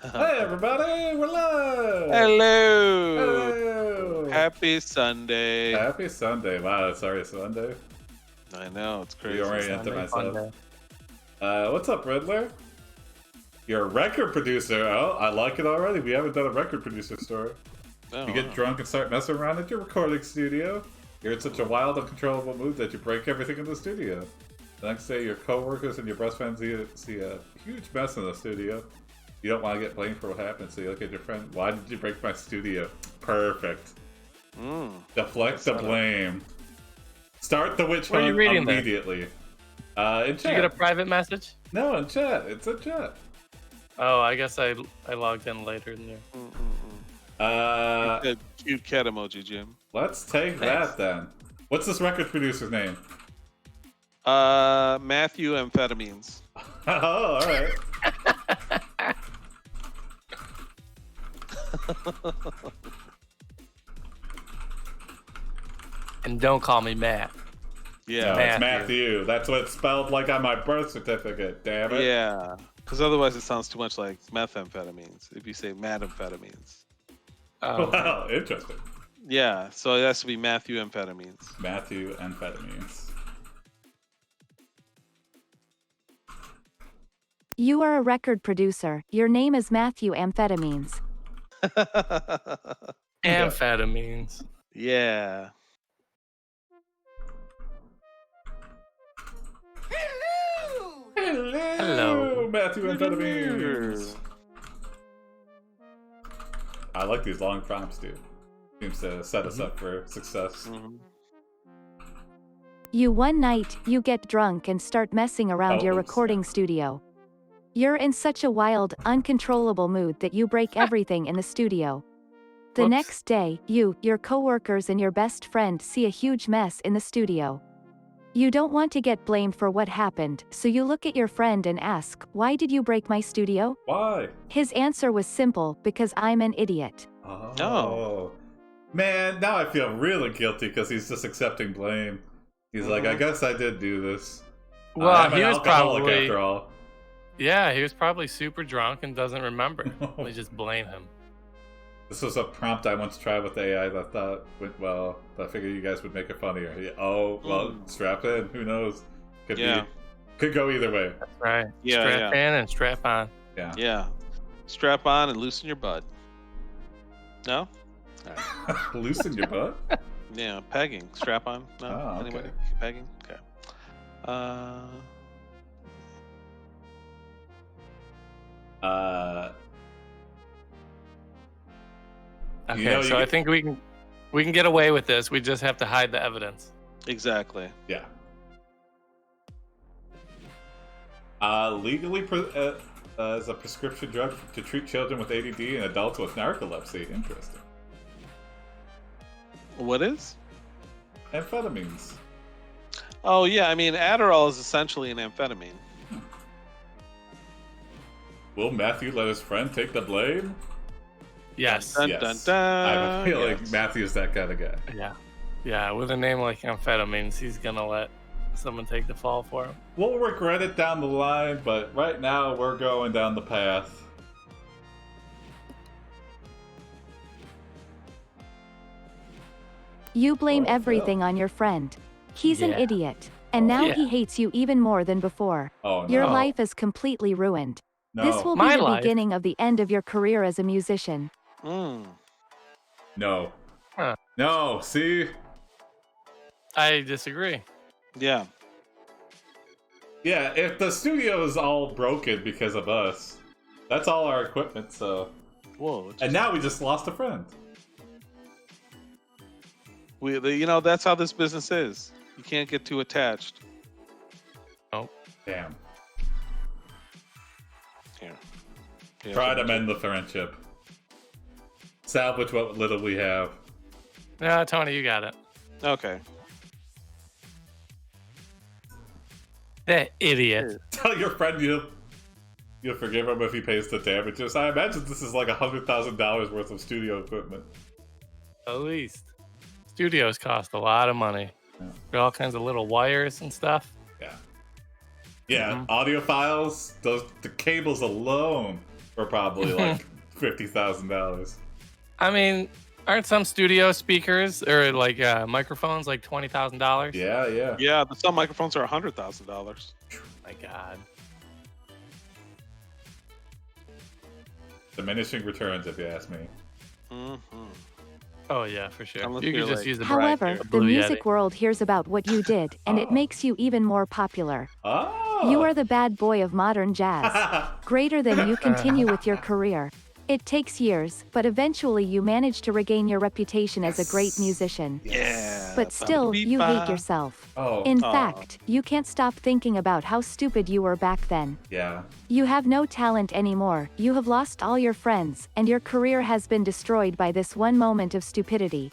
Hey everybody, we're live! Hello. Hello! Happy Sunday. Happy Sunday. Wow, it's already Sunday. I know, it's crazy. Reoriented Sunday fun myself. day. What's up, Riddler? You're a record producer. Oh, I like it already. We haven't done a record producer story. Oh, You get drunk and start messing around at your recording studio. You're in such a wild, uncontrollable mood that you break everything in the studio. The next day, your coworkers and your best friends see a huge mess in the studio. You don't want to get blamed for what happened, so you look at your friend. Why did you break my studio? Perfect. Deflect the blame. Start the witch Where are you hunt reading that? immediately. In Did chat. you get a private message? No, in chat. It's in chat. Oh, I guess I logged in later than you. Good cute cat emoji, Jim. Let's take that then. What's this record producer's name? Matthew Amphetamines. Oh, all right. And don't call me Matt. Yeah. No, it's Matthew. Matthew. That's what it's spelled like on my birth certificate. Damn it. Yeah. Because otherwise it sounds too much like methamphetamines if you say madamphetamines. Oh, Wow, interesting. Yeah, so it has to be Matthew Amphetamines. Matthew Amphetamines. You are a record producer. Your name is Matthew Amphetamines. amphetamines. Yeah. Hello, Matthew Amphetamines. I like these long prompts, dude. Seems to set us up for success. One night, you get drunk and start messing around your Oh, recording studio. You're in such a wild, uncontrollable mood that you break everything in the studio. The Whoops. next day, your coworkers and your best friend see a huge mess in the studio. You don't want to get blamed for what happened, so you look at your friend and ask, "Why did you break my studio?" Why? His answer was simple, "Because I'm an idiot." Oh. Man, now I feel really guilty because he's just accepting blame. He's like, I guess I did do this. Well, I'm an he was alcoholic probably after all. yeah, he was probably super drunk and doesn't remember. We just blame him. This was a prompt I once tried with AI that I thought went well. I figured you guys would make it funnier. Oh, well, strap in. Who knows? Could go either way. That's right. Yeah, strap in and strap on. Yeah. Yeah. Strap on and loosen your butt. No? Loosen your butt? Yeah, pegging. Strap on. No? Oh, okay. Anybody? Pegging? Okay. Okay, You know, so I think we can get away with this. We just have to hide the evidence. Exactly. Yeah. Legally as a prescription drug to treat children with ADD and adults with narcolepsy. Interesting. What is? Amphetamines. Oh, yeah. I mean, Adderall is essentially an amphetamine. Will Matthew let his friend take the blame? Yes. Dun, Yes. dun, dun. I have a feeling Yes. Matthew's that kind of guy. Yeah. Yeah, with a name like amphetamines, he's gonna let someone take the fall for him. We'll regret it down the line, but right now we're going down the path. You blame Oh, everything on your friend. He's an Yeah. idiot. And now Yeah. he hates you even more than before. Oh, no. Your life is completely ruined. No. This will be My the life? beginning of the end of your career as a musician. No. Huh. No, see? I disagree. Yeah. Yeah, if the studio is all broken because of us, that's all our equipment, so... Whoa. And now we just lost a friend. That's how this business is. You can't get too attached. Oh. Damn. Here. Try to mend the friendship. Salvage what little we have. No, Tony, you got it. Okay. That idiot. Tell your friend you'll forgive him if he pays the damages. I imagine this is like $100,000 worth of studio equipment. At least. Studios cost a lot of money. Yeah. Got all kinds of little wires and stuff. Yeah. Yeah, audio files, the cables alone for probably like $50,000. I mean, aren't some studio speakers or like microphones like $20,000? Yeah. Yeah, but some microphones are $100,000. My God. Diminishing returns, if you ask me. Mm-hmm. Oh yeah, for sure. Unless You you're could just like- use the However, the the Blue music Yeti. world hears about what you did, and it Oh. makes you even more popular. Oh! You are the bad boy of modern jazz. Greater than you continue with your career. It takes years, but eventually you manage to regain your reputation as a great musician. Yeah. But still, you hate yourself. Oh, In Aw. fact, you can't stop thinking about how stupid you were back then. yeah. You have no talent anymore, you have lost all your friends, and your career has been destroyed by this one moment of stupidity.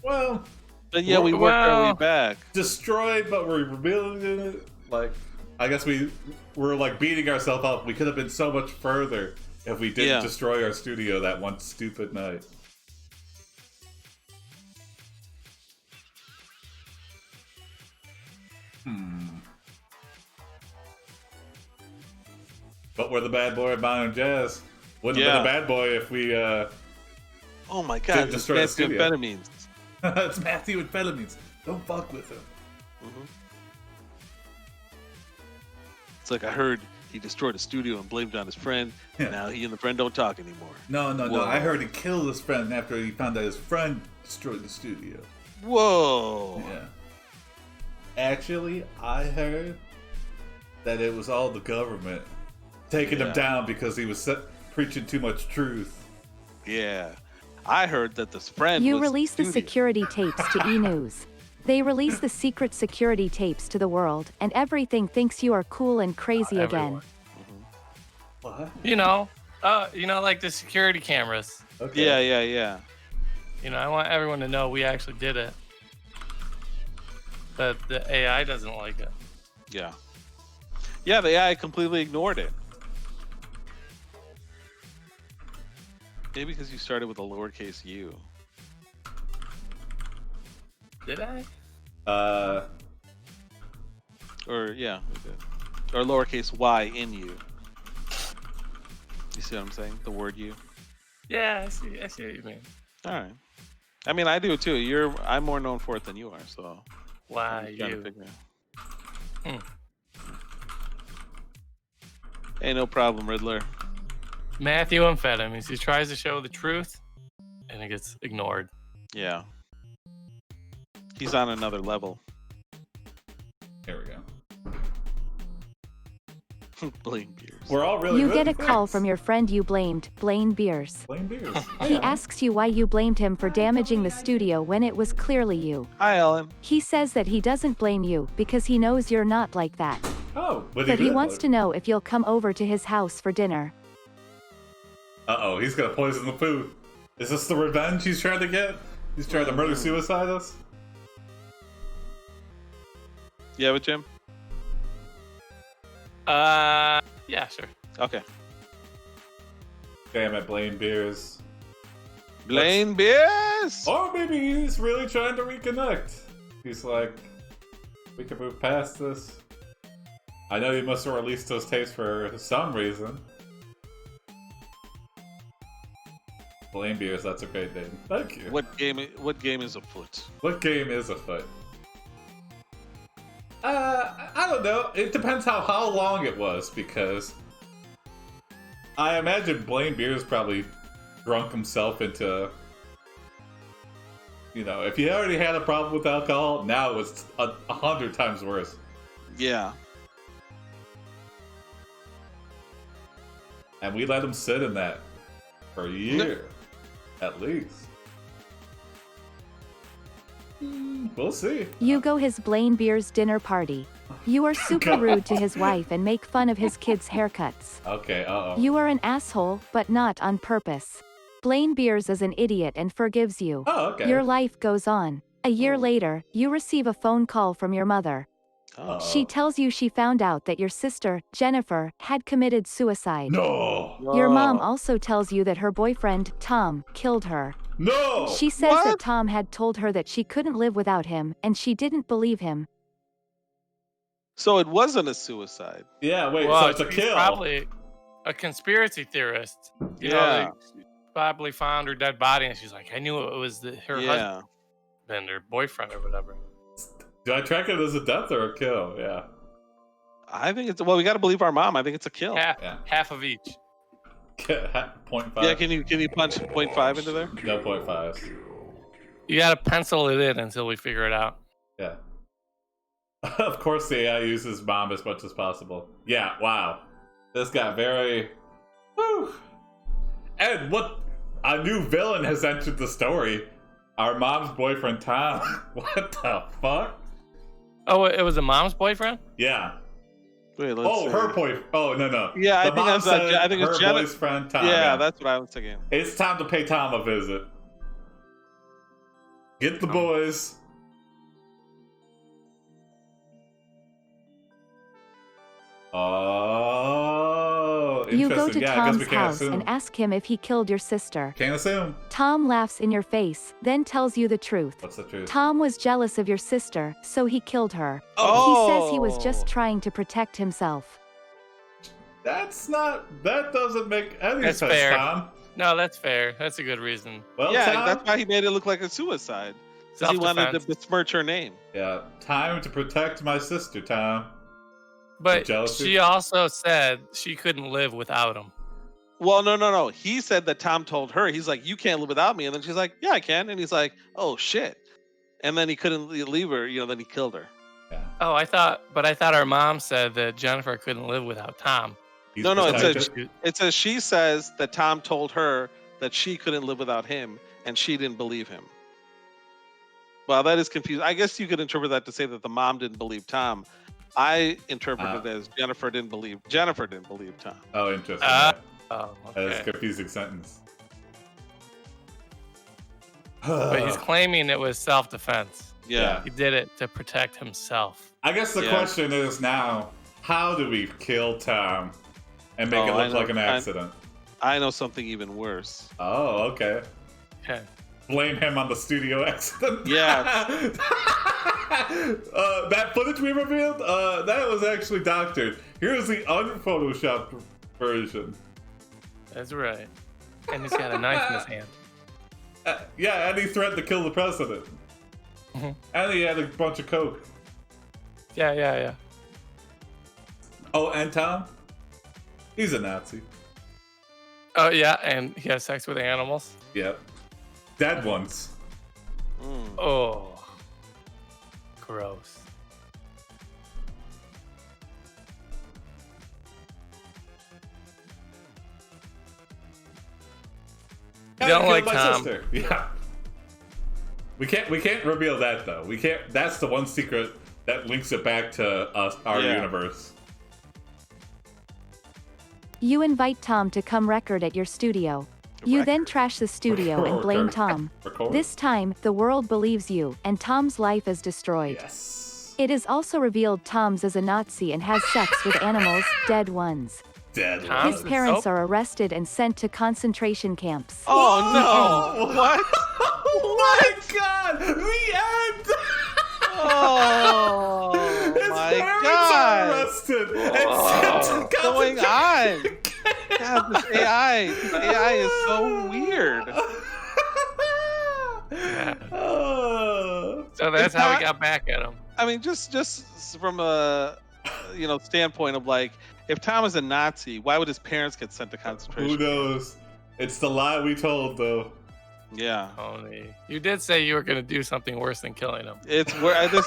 Well, But yeah, we worked our way Well- back. destroyed, but we're rebuilding it. Like, I guess we're like beating ourselves up. We could have been so much further if we didn't Yeah. destroy our studio that one stupid night. But we're the bad boy of modern jazz. Wouldn't have been a bad boy if we Oh my Didn't God, it's destroy the studio. amphetamines. it's Matthew Amphetamines. Don't fuck with him. It's like I heard he destroyed a studio and blamed it on his friend. Yeah. Now he and the friend don't talk anymore. No. Whoa. I heard he killed his friend after he found out his friend destroyed the studio. Whoa. Yeah. Actually, I heard that it was all the government taking him Yeah. down because he was preaching too much truth. Yeah. I heard that this friend You was release the studio. security tapes to E! They release the secret security tapes to the world, and everything thinks you are cool and crazy again. Everyone. What? You know, like the security cameras. Okay. Yeah. You know, I want everyone to know we actually did it. But the AI doesn't like it. Yeah. Yeah, the AI completely ignored it. Maybe because you started with a lowercase u. Did I? Or, yeah, we did. Or lowercase y in you. You see what I'm saying? The word you. Yeah, I see what you mean. All right. I mean, I do too. I'm more known for it than you are, so. Why I'm trying to you? figure out. Hey, no problem, Riddler. Matthew Amphetamines. He tries to show the truth, and it gets ignored. Yeah. He's on another level. Here we go. Blame Beers. We're all really You good. get a call Thanks. from your friend you blamed, Blaine Beers. Blame Beers. He asks you why you blamed him for damaging the studio when it was clearly you. Hi, Ellen. He says that he doesn't blame you because he knows you're not like that. Oh, but He wants to know if you'll come over to his house for dinner. Uh-oh, he's gonna poison the food. Is this the revenge he's trying to get? He's trying to murder-suicide us? You have it, Jim? Yeah, sure. Okay. Damn it, Blame Beers. Blaine Beers! Or maybe he's really trying to reconnect. He's like, we can move past this. I know you must have released those tapes for some reason. Blame Beers, that's a great name. Thank you. What game is afoot? What game is afoot? I don't know. It depends how long it was, because I imagine Blaine Beers probably drunk himself into, if he already had a problem with alcohol, now it was 100 times worse. Yeah. And we let him sit in that for a year, at least. We'll see. You go his Blaine Beers dinner party. You are super rude to his wife and make fun of his kids' haircuts. Okay, uh-oh. You are an asshole, but not on purpose. Blaine Beers is an idiot and forgives you. Oh, okay. Your life goes on. A year later, you receive a phone call from your mother. Oh. She tells you she found out that your sister, Jennifer, had committed suicide. No! Your mom also tells you that her boyfriend, Tom, killed her. No! She says that What? Tom had told her that she couldn't live without him, and she didn't believe him. So it wasn't a suicide. Yeah, wait, Well, so it's a he's kill. probably a conspiracy theorist. You know, Yeah. they probably found her dead body, and she's like, I knew it was her Yeah. husband or boyfriend or whatever. Do I track it as a death or a kill? Yeah. I think it's we got to believe our mom. I think it's a kill. Half of each. 0.5. Yeah, can you punch 0.5 into there? No 0.5s. You got to pencil it in until we figure it out. Yeah. Of course, the AI uses mom as much as possible. Yeah. Wow. This got very. Woo. And what a new villain has entered the story. Our mom's boyfriend, Tom. What the fuck? Oh, it was a mom's boyfriend? Yeah. Wait, let's see. Her boyfriend. Oh, no. Yeah, The mom said I think it's her boyfriend, Tom. Yeah, that's what I was thinking. It's time to pay Tom a visit. Get the boys. Oh, interesting. You go to yeah, I guess we Tom's can't house assume. and ask him if he killed your sister. Can't assume. Tom laughs in your face, then tells you the truth. What's the truth? Tom was jealous of your sister, so he killed her. Oh. He says he was just trying to protect himself. That's not. That doesn't make any That's sense, fair. Tom. No, that's fair. That's a good reason. Well, Yeah, Tom. that's why he made it look like a suicide. Because he wanted to Self-defense. besmirch her name. Yeah, time to protect my sister, Tom. But jealousy? she also said she couldn't live without him. Well, no. He said that Tom told her. He's like, you can't live without me. And then she's like, yeah, I can. And he's like, oh, shit. And then he couldn't leave her. Then he killed her. Yeah. Oh, I thought our mom said that Jennifer couldn't live without Tom. He's No, it protected. says, she says that Tom told her that she couldn't live without him, and she didn't believe him. Well, that is confusing. I guess you could interpret that to say that the mom didn't believe Tom. I interpreted it as Jennifer didn't believe Tom. Oh, interesting. Oh, That is a okay. confusing sentence. But he's claiming it was self-defense. Yeah. He did it to protect himself. I guess the Yeah. question is now, how do we kill Tom and make it I look know- like an accident? I know something even worse. Oh, okay. Okay. Blame him on the studio accident. Yeah. That footage we revealed, that was actually doctored. Here's the unphotoshopped version. That's right. And he's got a knife in his hand. Yeah, and he threatened to kill the president. Mhm. And he had a bunch of coke. Yeah. Oh, and Tom? He's a Nazi. Oh, yeah, and he has sex with animals. Yep. Dead ones. Mm. Oh. Gross. You Yeah, don't he like killed my Tom. sister. Yeah. We can't reveal that though. We can't. That's the one secret that links it back to us, our Yeah. universe. You invite Tom to come record at your studio. You then trash the studio and blame Tom. Record? This time, the world believes you, and Tom's life is destroyed. Yes. It is also revealed Tom's is a Nazi and has sex with animals, dead ones. Dead. Tom? His parents are arrested and sent to concentration camps. Oh, no. What? Oh my God! The end. Oh, His my parents God. are arrested and What's sent to going on? concentration God, this AI is so weird. Yeah. Oh. So that's how not- we got back at him. I mean, just from a standpoint of like, if Tom is a Nazi, why would his parents get sent to concentration? Who knows? It's the lie we told, though. Yeah, Tony. You did say you were going to do something worse than killing him. this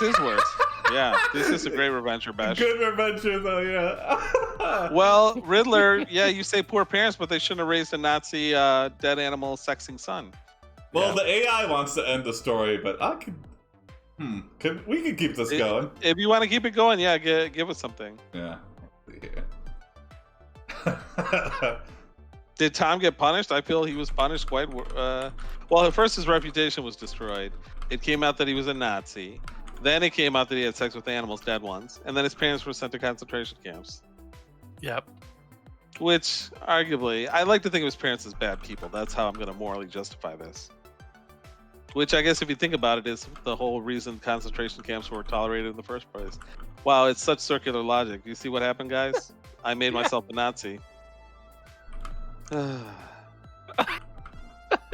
is worse. Yeah, this is a great revenge, Bash. Good adventure, though, yeah. Well, Riddler, yeah, you say poor parents, but they shouldn't have raised a Nazi dead animal sexing son. Well, the AI wants to end the story, but I could. We could keep this going. If you want to keep it going, yeah, give us something. Yeah. Did Tom get punished? I feel he was punished quite. Well, at first his reputation was destroyed. It came out that he was a Nazi. Then it came out that he had sex with animals, dead ones. And then his parents were sent to concentration camps. Yep. Which, arguably, I like to think of his parents as bad people. That's how I'm going to morally justify this. Which I guess if you think about it is the whole reason concentration camps were tolerated in the first place. Wow, it's such circular logic. You see what happened, guys? I made myself a Nazi.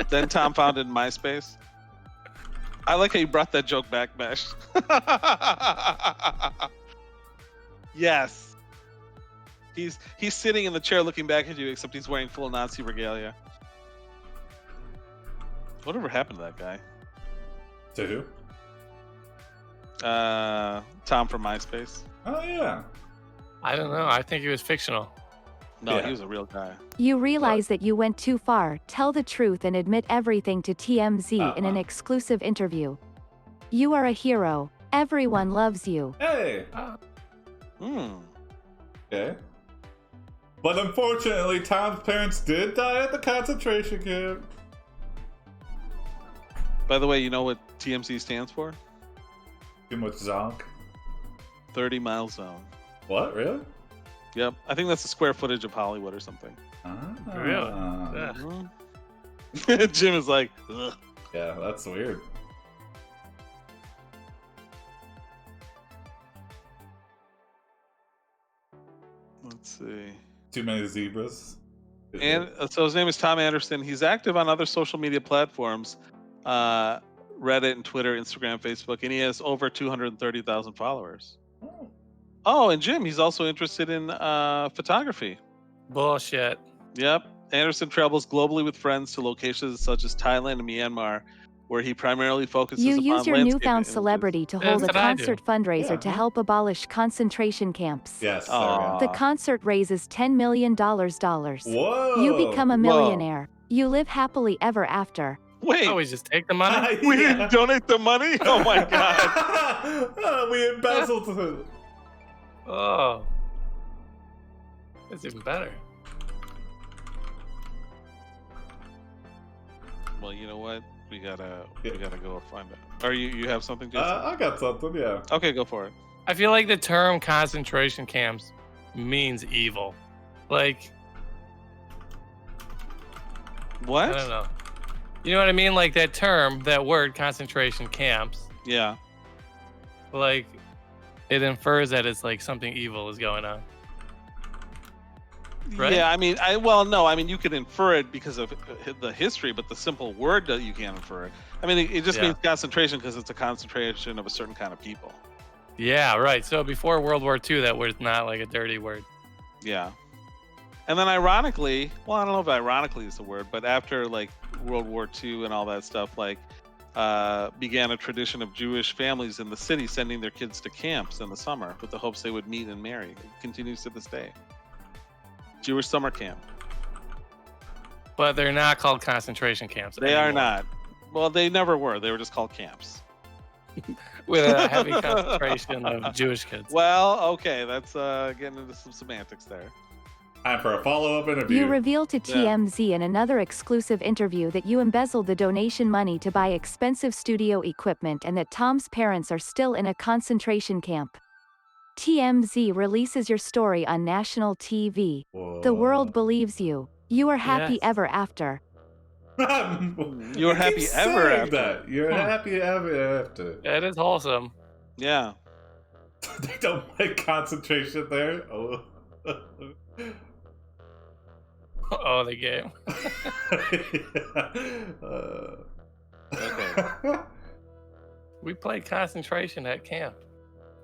Then Tom founded MySpace. I like how you brought that joke back, Mesh. Yes. He's sitting in the chair looking back at you, except he's wearing full Nazi regalia. Whatever happened to that guy? To who? Tom from MySpace. Oh, yeah. I don't know. I think he was fictional. No, Yeah. he was a real guy. You realize that you went too far, tell the truth and admit everything to TMZ in an exclusive interview. You are a hero. Everyone loves you. Hey. Okay. But unfortunately, Tom's parents did die at the concentration camp. By the way, you know what TMZ stands for? Too much zonk. 30 Mile Zone. What? Really? Yep. I think that's the square footage of Hollywood or something. Really? Mhm. Jim is like, ugh. Yeah, that's weird. Let's see. Too many zebras. And so his name is Tom Anderson. He's active on other social media platforms, Reddit and Twitter, Instagram, Facebook, and he has over 230,000 followers. Oh, and Jim, he's also interested in photography. Bullshit. Yep. Anderson travels globally with friends to locations such as Thailand and Myanmar, where he primarily focuses You upon use your landscape newfound images. celebrity to That's hold a what I do. concert fundraiser Yeah. to help abolish concentration camps. Yes, Aw. The concert raises $10 million. Whoa! You become a Whoa. millionaire. You live happily ever after. Wait, Oh, we just take the money? we didn't donate the money? Oh my god. We embezzled it. Oh. That's even better. Well, you know what? We gotta go find it. Or you have something, Jason? I got something, yeah. Okay, go for it. I feel like the term concentration camps means evil. Like, What? I don't know. You know what I mean? Like that term, that word, concentration camps, Yeah. like it infers that it's like something evil is going on. Right? Yeah, I mean, you could infer it because of the history, but the simple word that you can't infer it. I mean, it just Yeah. means concentration because it's a concentration of a certain kind of people. Yeah, right. So before World War II, that was not like a dirty word. Yeah. And then ironically, well, I don't know if ironically is the word, but after like World War II and all that stuff, like began a tradition of Jewish families in the city sending their kids to camps in the summer with the hopes they would meet and marry. It continues to this day. Jewish summer camp. But they're not called concentration camps. They are anymore. not. Well, they never were. They were just called camps. With a heavy concentration of Jewish kids. Well, okay, that's getting into some semantics there. Time for a follow-up interview. You reveal to TMZ in another exclusive interview that you embezzled the donation money to buy expensive studio equipment and that Tom's parents are still in a concentration camp. TMZ releases your story on national TV. Whoa. The world believes you. You are happy Yes. ever after. You're I happy keep ever saying after. that. You're happy ever after. It is wholesome. Yeah. They don't like concentration there. Oh. Oh, the game. Okay. We played concentration at camp.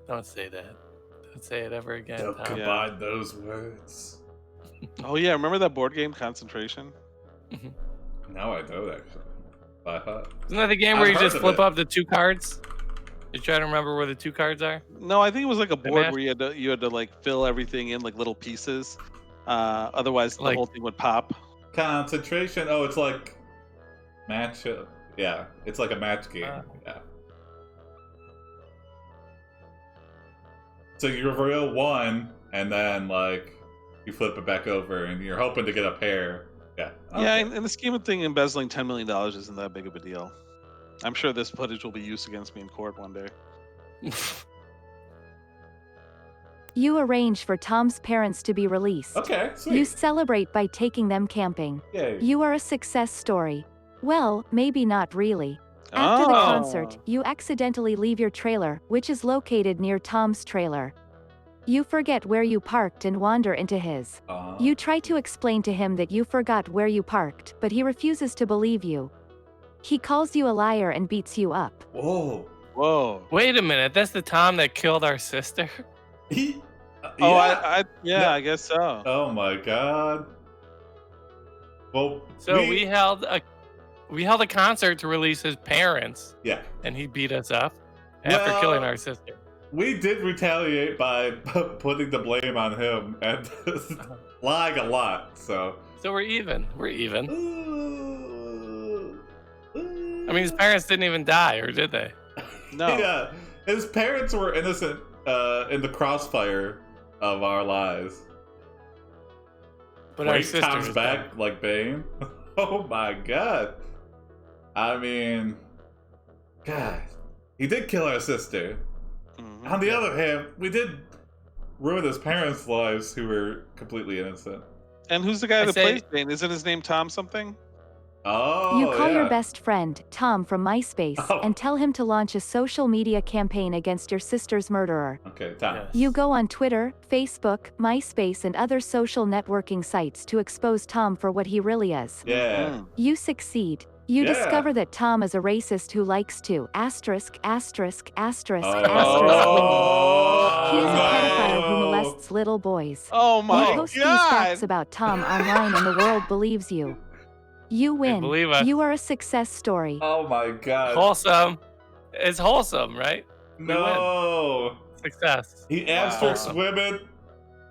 Don't say that. Don't say it ever again, Don't Tom. combine those words. Oh yeah, remember that board game Concentration? Now I don't actually. By heart. Isn't that the game I've where you heard just of flip it. up the two cards? You try to remember where the two cards are? No, I think it was like a board match- where you had to like fill everything in like little pieces. Otherwise, the Like- whole thing would pop. Concentration. Oh, it's like match. Yeah, it's like a match game. Yeah. So you reveal one, and then like you flip it back over, and you're hoping to get a pair. Yeah. Yeah, Okay. in the scheme of thing, embezzling $10 million isn't that big of a deal. I'm sure this footage will be used against me in court one day. You arrange for Tom's parents to be released. Okay. Sweet. You celebrate by taking them camping. Yay. You are a success story. Well, maybe not really. After the Oh. concert, you accidentally leave your trailer, which is located near Tom's trailer. You forget where you parked and wander into his. You try to explain to him that you forgot where you parked, but he refuses to believe you. He calls you a liar and beats you up. Whoa. Whoa. Wait a minute, that's the Tom that killed our sister? He. Oh, No. I guess so. Oh my god. Well, So we held a concert to release his parents, Yeah. and he beat us up after Well, killing our sister. We did retaliate by putting the blame on him and lying a lot, so. So we're even. We're even. I mean, his Uh, parents didn't even die, or did they? No. Yeah, his parents were innocent in the crossfire of our lives. But our Break sister Tom's is back dead. like Bane. Oh my god. I mean, God, he did kill our sister. Mhm. On the other hand, we did ruin his parents' lives who were completely innocent. And who's the guy I that say- plays Bane? Isn't his name Tom something? Oh, You call yeah. your best friend, Tom from MySpace, Oh. and tell him to launch a social media campaign against your sister's murderer. Okay, Tom. Yes. You go on Twitter, Facebook, MySpace and other social networking sites to expose Tom for what he really is. Yeah. Mhm. You succeed. You Yeah. discover that Tom is a racist who likes to asterisk, asterisk, asterisk, Oh, asterisk women. no. He is a pedophile who molests little boys. Oh You my post these god! facts about Tom online and the world believes you. You win. believe us. You are a success story. Oh my god. Wholesome. It's wholesome, right? No. Success. He asterisks Wow. women.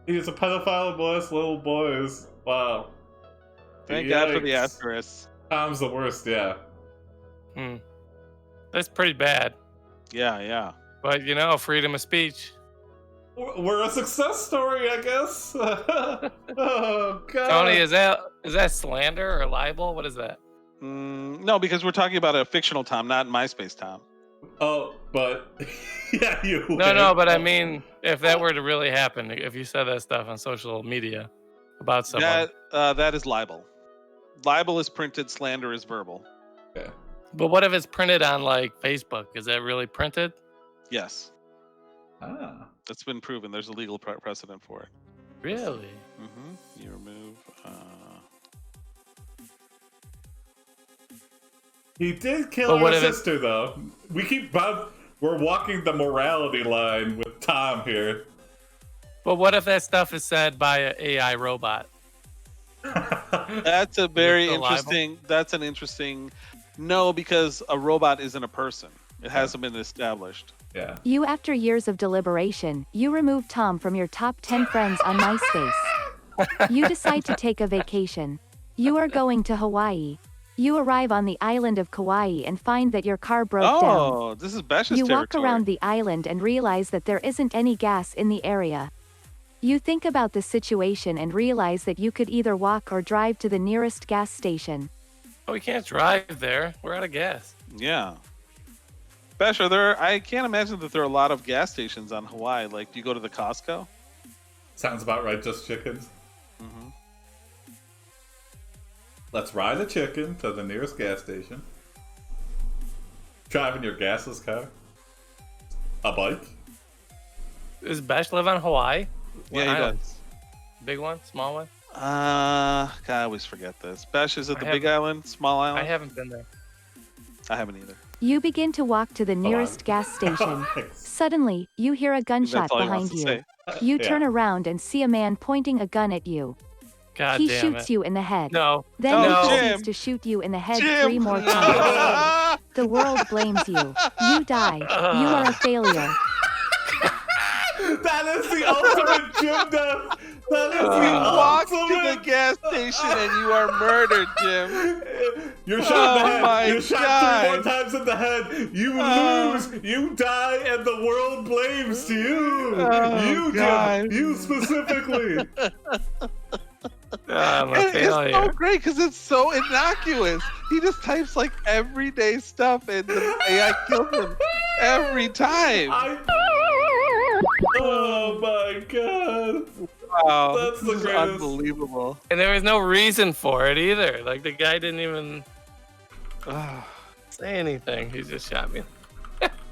He's a pedophile and molests little boys. Wow. Thank God for the Yikes. asterisk. Tom's the worst, yeah. Hmm. That's pretty bad. Yeah. But freedom of speech. We're a success story, I guess. Oh god. Tony, is that slander or libel? What is that? No, because we're talking about a fictional Tom, not MySpace Tom. Oh, but yeah, you. No, win. but I mean, if that were to really happen, if you said that stuff on social media about someone, That is libel. Libel is printed, slander is verbal. Okay. but what if it's printed on like Facebook? Is that really printed? Yes, Ah. that's been proven. There's a legal precedent for it. Really? You remove. He did kill But our what if it- sister, though. We're walking the morality line with Tom here. But what if that stuff is said by an AI robot? That's a very still libel? interesting. That's an interesting. No, because a robot isn't a person. It hasn't been established. Yeah. You, after years of deliberation, you remove Tom from your top 10 friends on MySpace. You decide to take a vacation. You are going to Hawaii. You arrive on the island of Kauai and find that your car broke down. Oh, this is Besh's You walk territory. around the island and realize that there isn't any gas in the area. You think about the situation and realize that you could either walk or drive to the nearest gas station. Oh, we can't drive there. We're out of gas. Yeah. Besh, I can't imagine that there are a lot of gas stations on Hawaii. Like, do you go to the Costco? Sounds about right, just chickens. Mm-hmm. Let's ride a chicken to the nearest gas station. Driving your gasless car. A bike. Does Besh live on Hawaii? What Yeah, he island? does. Big one? Small one? God, I always forget this. Besh, is it the I big haven't- island, small I island? haven't been there. I haven't either. You begin to walk to the nearest gas station. Suddenly, you hear a gunshot That's all he behind wants to you. say. You Yeah. turn around and see a man pointing a gun at you. God He damn shoots it. you in the head. No. Then No, he Jim. proceeds to shoot you in the head Jim! 3 more times. The world blames you. You die. You are a failure. That is the ultimate Jim death. That is the Walk to the ultimate. gas station and you are murdered, Jim. You're shot in the Oh my head. You're shot 3 God. more times in the head. You lose. You die, and the world blames you. Oh, You, God. Jim. You specifically. I'm a And it's failure. so great because it's so innocuous. He just types like everyday stuff and the AI kills him every time. Oh my god. Wow, That's this the is greatest. unbelievable. And there was no reason for it either. Like, the guy didn't even say anything. He just shot me.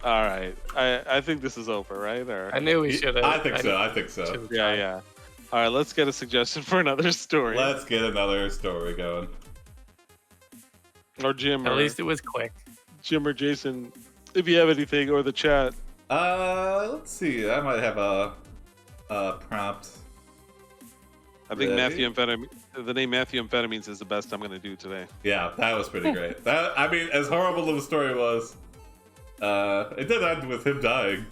All right. I think this is over, right? Or I knew we should have. I think so. should've yeah, tried. yeah. All right, let's get a suggestion for another story. Let's get another story going. Or Jim, At or least it was quick. Jim or Jason, if you have anything, or the chat. Let's see. I might have a prompt. I think Ready? the name Matthew Amphetamines is the best I'm going to do today. Yeah, that was pretty great. That, I mean, as horrible of a story was, it did end with him dying.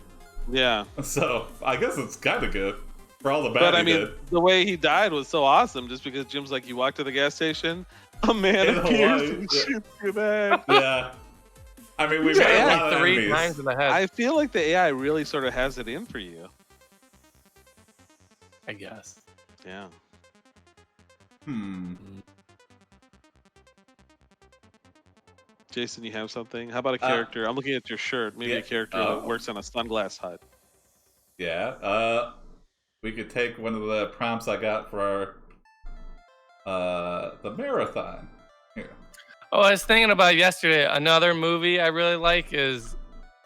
Yeah. So I guess it's kind of good for all the bad But I he mean, did. the way he died was so awesome just because Jim's like, you walk to the gas station, a man In appears Hawaii, and yeah. shoots your head. Yeah. I mean, we Yeah, made a yeah, lot of 3 enemies. times in the head. I feel like the AI really sort of has it in for you. I guess. Yeah. Jason, you have something? How about a character? I'm looking at your shirt. Maybe yeah, a character that works on a sunglass hut. Yeah. We could take one of the prompts I got for the marathon. Here. Oh, I was thinking about yesterday. Another movie I really like is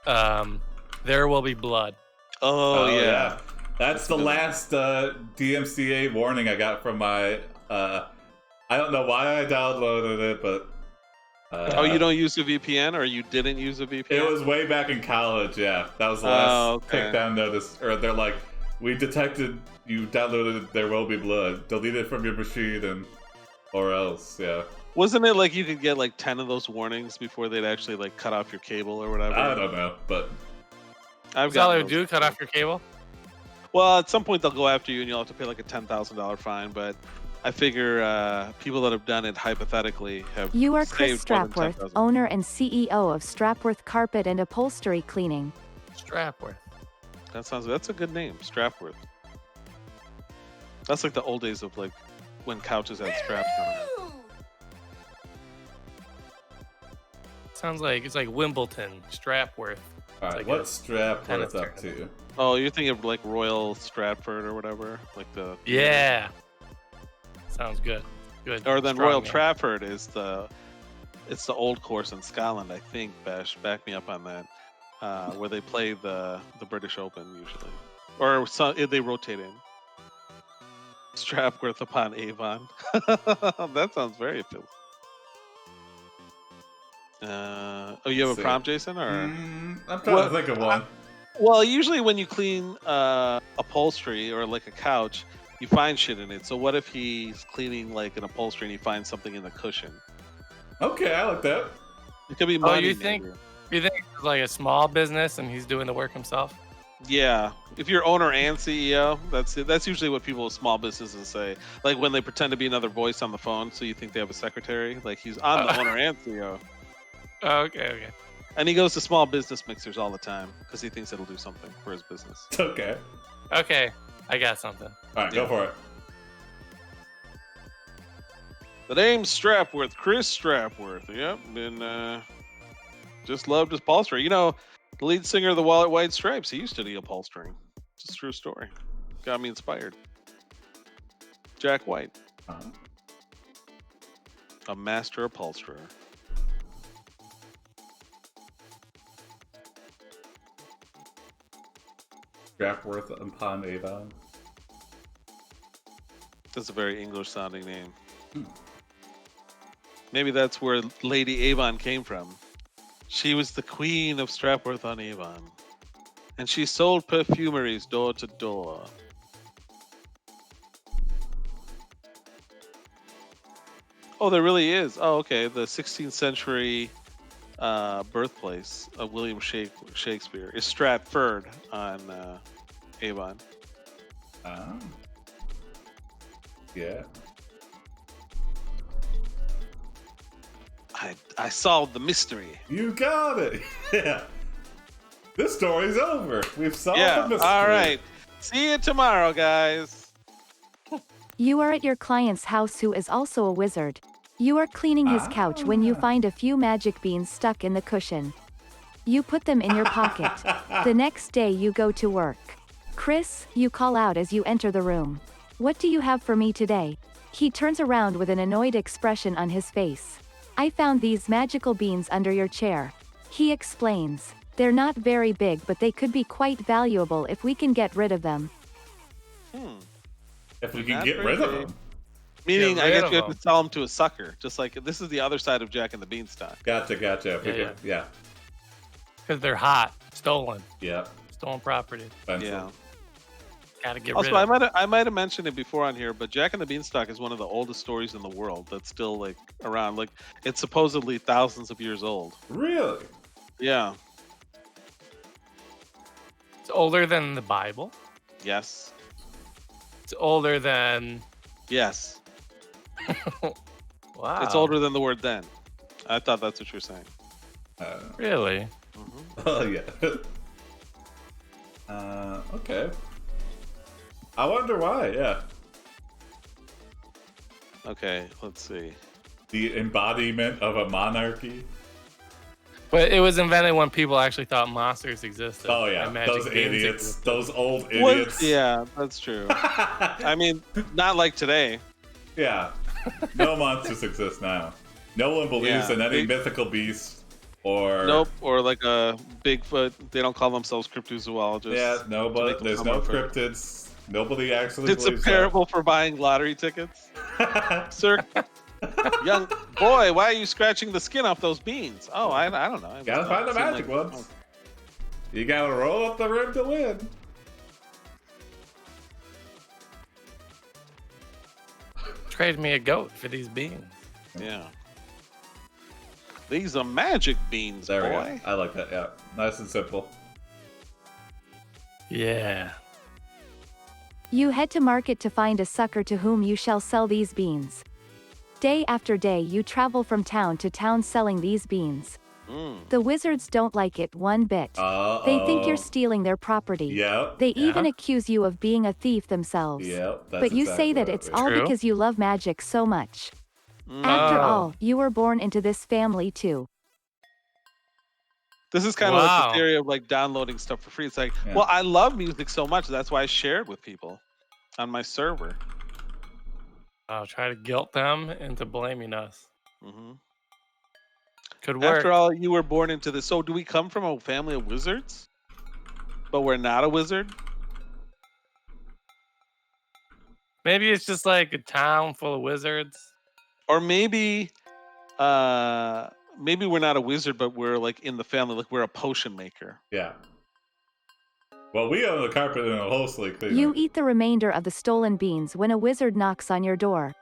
There Will Be Blood. Oh, yeah. That's the good. last DMCA warning I got from my. I don't know why I downloaded it, but. Oh, you don't use a VPN, or you didn't use a VPN? It was way back in college, yeah. That was the last takedown notice. Or they're like, we detected you downloaded There Will Be Blood. Delete it from your machine or else, yeah. Wasn't it like you could get like 10 of those warnings before they'd actually like cut off your cable or whatever? I don't know, but. That's all they do, cut off your cable? Well, at some point they'll go after you and you'll have to pay like a $10,000 fine, but I figure people that have done it hypothetically have You are Chris saved more than Strapworth, 10,000. owner and CEO of Strapworth Carpet and Upholstery Cleaning. Strapworth. That's a good name, Strapworth. That's like the old days of like when couches had straps on them. Sounds like it's like Wimbledon, Strapworth. Alright, like what's Strapworth tennis up to? tournament. Oh, you're thinking of like Royal Stratford or whatever, like the Yeah. Sounds good. Good. Or then Strong Royal name. Trafford is the old course in Scotland, I think. Bash, back me up on that. Where they play the British Open usually, or they rotate in. Strapworth upon Avon. That sounds very appealing. Oh, you have a See. prompt, Jason, or? I'm trying to think of one. Well, usually when you clean upholstery or like a couch, you find shit in it. So what if he's cleaning like an upholstery and he finds something in the cushion? Okay, I like that. It could be Oh, money. you think? maybe. You think it's like a small business and he's doing the work himself? Yeah, if you're owner and CEO, that's it. That's usually what people with small businesses say. Like when they pretend to be another voice on the phone, so you think they have a secretary. Like he's I'm the owner and CEO, Oh, okay. and he goes to small business mixers all the time because he thinks it'll do something for his business. Okay. Okay, I got something. Alright, go for it. The name's Strapworth, Chris Strapworth. Yep, and just loved his upholstery. You know, the lead singer of the White Stripes, he used to do upholstering. It's a true story. Got me inspired. Jack White, a master upholsterer. Strapworth upon Avon. That's a very English-sounding name. Maybe that's where Lady Avon came from. She was the queen of Strapworth on Avon, and she sold perfumeries door to door. Oh, there really is. Oh, okay. The 16th century birthplace of William Shakespeare is Stratford on Avon. Yeah. I solved the mystery. You got it. Yeah. This story's over. We've solved the mystery. All right. See you tomorrow, guys. You are at your client's house who is also a wizard. You are cleaning his couch when you find a few magic beans stuck in the cushion. You put them in your pocket. The next day you go to work. Chris, you call out as you enter the room. What do you have for me today? He turns around with an annoyed expression on his face. I found these magical beans under your chair. He explains. They're not very big, but they could be quite valuable if we can get rid of them. If we can Not get very rid of big. them. Meaning, Get I rid guess of you have them. to sell them to a sucker. Just like this is the other side of Jack and the Beanstalk. Gotcha. If we Yeah, could- yeah. Because they're hot. Stolen. Yeah. Stolen property. Expensive. Yeah. Gotta get Also, rid of it. I might have mentioned it before on here, but Jack and the Beanstalk is one of the oldest stories in the world that's still like around. Like it's supposedly thousands of years old. Really? Yeah. It's older than the Bible. Yes. It's older than. Yes. Wow. It's older than the word then. I thought that's what you were saying. Really? Oh yeah. Okay. I wonder why. Yeah. Okay, let's see. The embodiment of a monarchy. But it was invented when people actually thought monsters existed. Oh yeah, and magic those beans idiots, existed. those old Well, idiots. yeah, that's true. I mean, not like today. Yeah. No monsters exist now. No one believes Yeah, in any they- mythical beast or Nope, or like a Bigfoot. They don't call themselves cryptozoologists. Yeah, nobody. make them There's sound no more fair. cryptids. Nobody actually It's a believes parable for buying lottery tickets. that. Sir, young boy, why are you scratching the skin off those beans? Oh, I don't know. It Gotta was- find the it seemed magic like- ones. You gotta roll up the rim to win. Trade me a goat for these beans. Yeah. These are magic beans, There we boy. go. I like that. Yeah, nice and simple. Yeah. You head to market to find a sucker to whom you shall sell these beans. Day after day you travel from town to town selling these beans. The wizards don't like it one bit. They think you're stealing their property. Yep. They even Yeah. accuse you of being a thief themselves. Yep. That's But you exactly say that what it's it all True. because you love magic so much. After Oh. all, you were born into this family too. This is kind of like Wow. the theory of like downloading stuff for free. It's like, Yeah. well, I love music so much. That's why I share it with people on my server. I'll try to guilt them into blaming us. hmm Could work. After all, you were born into this. So, do we come from a family of wizards? But we're not a wizard? Maybe it's just like a town full of wizards. Or maybe maybe we're not a wizard, but we're like in the family, like we're a potion maker. Yeah. Well, we own the carpet and upholstery cleaner. You eat the remainder of the stolen beans when a wizard knocks on your door.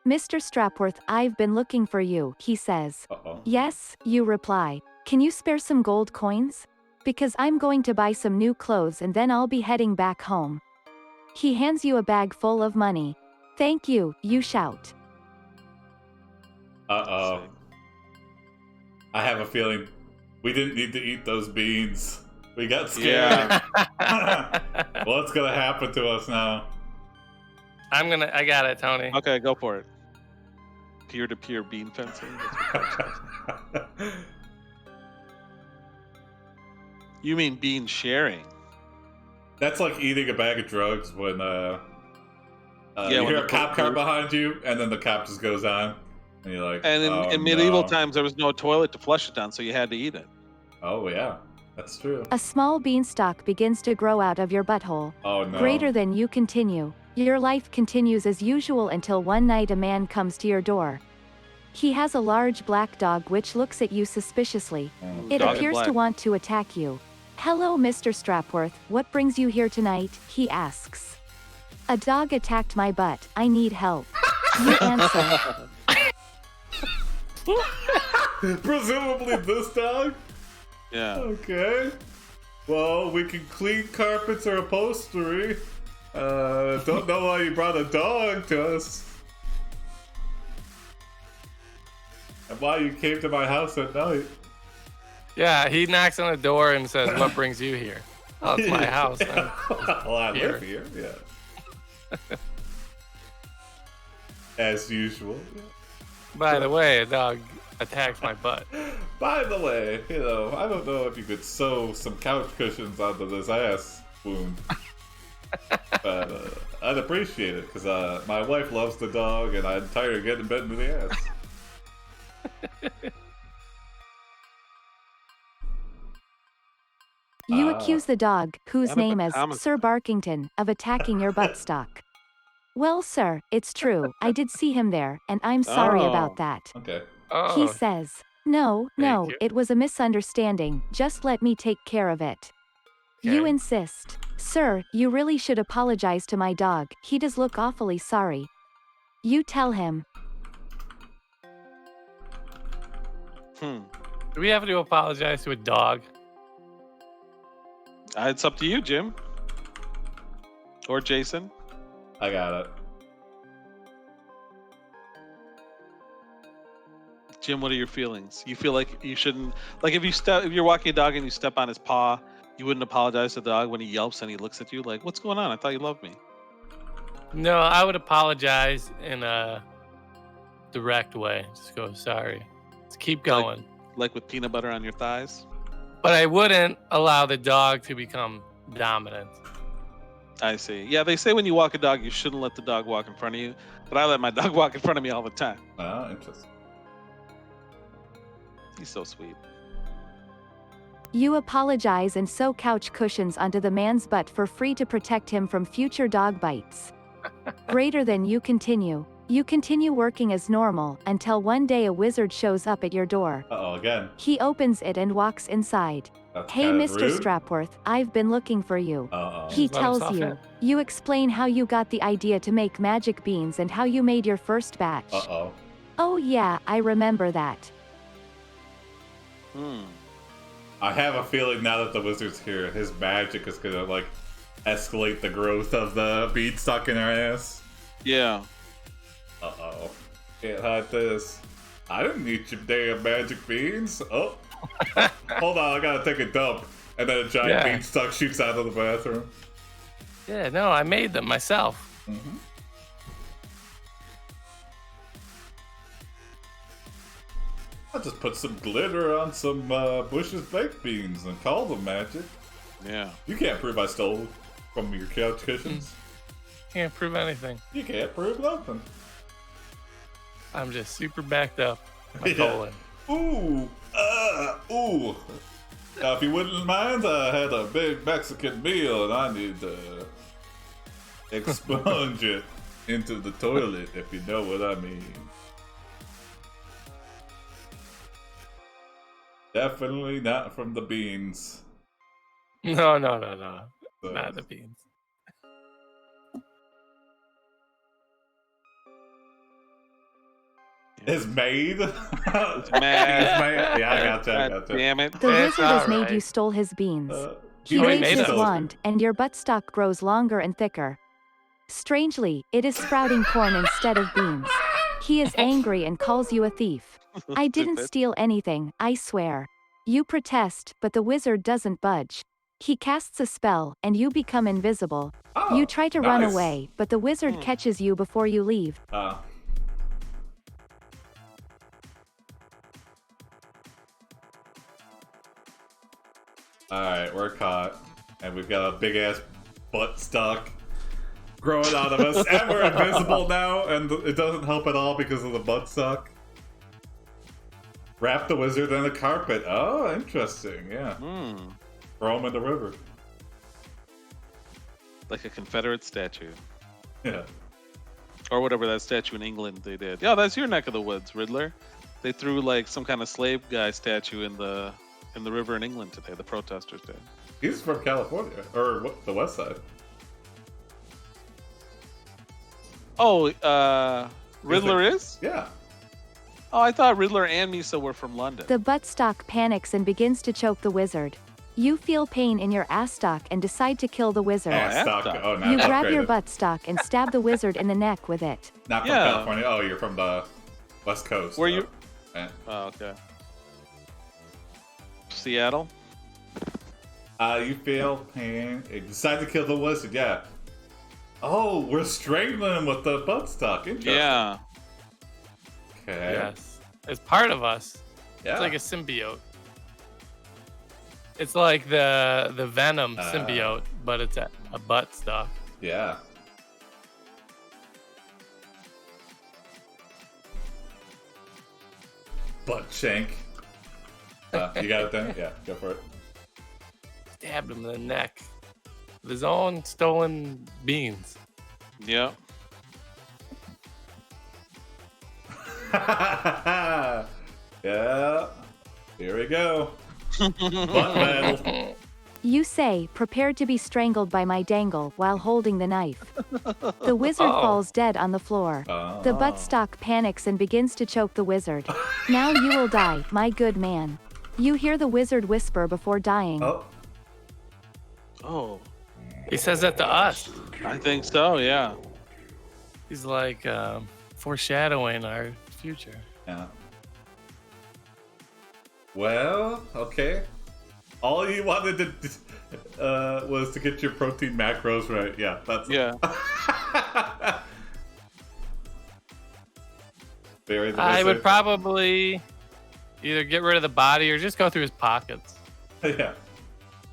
Mr. Strapworth, I've been looking for you, he says. Uh-oh. Yes, you reply. Can you spare some gold coins? Because I'm going to buy some new clothes and then I'll be heading back home. He hands you a bag full of money. Thank you, you shout. Uh-oh. I have a feeling we didn't need to eat those beans. We got scared. Yeah. What's gonna happen to us now? I got it, Tony. Okay, go for it. Peer-to-peer bean fencing. You mean bean sharing? That's like eating a bag of drugs when Yeah, you when hear the a cop po- car behind you, and then the cop just goes on, and you're like, And in, oh, in medieval no. times, there was no toilet to flush it down, so you had to eat it. Oh yeah, that's true. A small beanstalk begins to grow out of your butthole. Oh no. Greater than you continue. Your life continues as usual until one night a man comes to your door. He has a large black dog which looks at you suspiciously. It Dog in appears black. to want to attack you. Hello, Mr. Strapworth, what brings you here tonight? He asks. A dog attacked my butt. I need help. You answer. Presumably this dog. Yeah. Okay. Well, we can clean carpets or upholstery. Don't know why you brought a dog to us. And why you came to my house at night. Yeah, he knocks on the door and says, "What brings you here?" Oh, it's my house. Well, I Here. live here, yeah. As usual. By the way, a dog attacked my butt. By the way, I don't know if you could sew some couch cushions onto this ass wound. But I'd appreciate it, because my wife loves the dog, and I'm tired of getting bit into the ass. accuse the dog, whose Gotta name put is Thomas Sir Barkington, of attacking your buttstock. Well, sir, it's true. I did see him there, and I'm sorry Oh. about that. Okay. Oh, He says, No, Thank you. it was a misunderstanding. Just let me take care of it. You Okay. insist. Sir, you really should apologize to my dog. He does look awfully sorry. You tell him. Hmm. Do we have to apologize to a dog? It's up to you, Jim. Or Jason. I got it. Jim, what are your feelings? You feel like you shouldn't, like if you're walking a dog and you step on his paw, you wouldn't apologize to the dog when he yelps and he looks at you like, "What's going on? I thought you loved me." No, I would apologize in a direct way. Just go, sorry. Let's keep going. Like with peanut butter on your thighs. But I wouldn't allow the dog to become dominant. I see. Yeah, they say when you walk a dog, you shouldn't let the dog walk in front of you. But I let my dog walk in front of me all the time. Oh, interesting. He's so sweet. You apologize and sew couch cushions onto the man's butt for free to protect him from future dog bites. Greater than you continue. You continue working as normal until one day a wizard shows up at your door. Uh-oh, again. He opens it and walks inside. That's Hey, kind of Mr. rude. Strapworth, I've been looking for you. Uh-oh. He Let him tells soften you. it. You explain how you got the idea to make magic beans and how you made your first batch. Uh-oh. Oh yeah, I remember that. I have a feeling now that the wizard's here, his magic is gonna, like, escalate the growth of the beanstalk in our ass. Yeah. Uh-oh. Can't hide this. I didn't eat your damn magic beans. Oh. Hold on, I gotta take a dump. And then a giant Yeah. beanstalk shoots out of the bathroom. Yeah, no, I made them myself. Mm-hmm. I'll just put some glitter on some Bush's baked beans and call them magic. Yeah. You can't prove I stole from your couch cushions. Can't prove anything. You can't prove nothing. I'm just super backed up. My Yeah. colon. Ooh, ooh. If you wouldn't mind, I had a big Mexican meal and I need to expunge it into the toilet, if you know what I mean. Definitely not from the beans. No. So, Not the beans. His maid? His mad. Yeah, I gotcha. God damn it. The It's wizard has made alright. you stole his beans. He Oh, he waves made his them. wand, and your buttstock grows longer and thicker. Strangely, it is sprouting corn instead of beans. He is angry and calls you a thief. I didn't Stupid. steal anything, I swear. You protest, but the wizard doesn't budge. He casts a spell, and you become invisible. Oh, You try to run nice. away, but the wizard catches you before you leave. Alright, we're caught. And we've got a big ass butt stuck growing out of us. And we're invisible now, and it doesn't help at all because of the butt stuck. Wrap the wizard in a carpet. Oh, interesting, yeah. Throw him in the river. Like a Confederate statue. Yeah. Or whatever that statue in England they did. Yeah, that's your neck of the woods, Riddler. They threw like some kind of slave guy statue in the river in England today. The protesters did. He's from California, or what, the west side. Oh, Riddler is? Yeah. Oh, I thought Riddler and Misa were from London. The buttstock panics and begins to choke the wizard. You feel pain in your ass stock and decide to kill the wizard. Ass stock. stock. Oh, not You grab your upgraded. buttstock and stab the wizard in the neck with it. Not from Yeah. California. Oh, you're from the west coast. Where though. you- Yeah. Oh, okay. Seattle? You feel pain. You decide to kill the wizard, yeah. Oh, we're strangling him with the buttstock. Interesting. Yeah. Okay. Yes. It's part of us. Yeah. It's like a symbiote. It's like the Venom symbiote, but it's a butt stuff. Yeah. Butt shank. You got it then? Yeah, go for it. Damn stabbed him in the neck with his own stolen beans. Yeah. Yeah. Here we go. Butt battle. You say, prepared to be strangled by my dangle while holding the knife. The wizard falls dead on the floor. The buttstock panics and begins to choke the wizard. Now you will die, my good man. You hear the wizard whisper before dying. Oh. He says that to us. I think so, yeah. He's like foreshadowing our future. Yeah. Well, okay. All you wanted to was to get your protein macros right. Yeah, that's Bury the I wizard. would probably either get rid of the body or just go through his pockets. Yeah.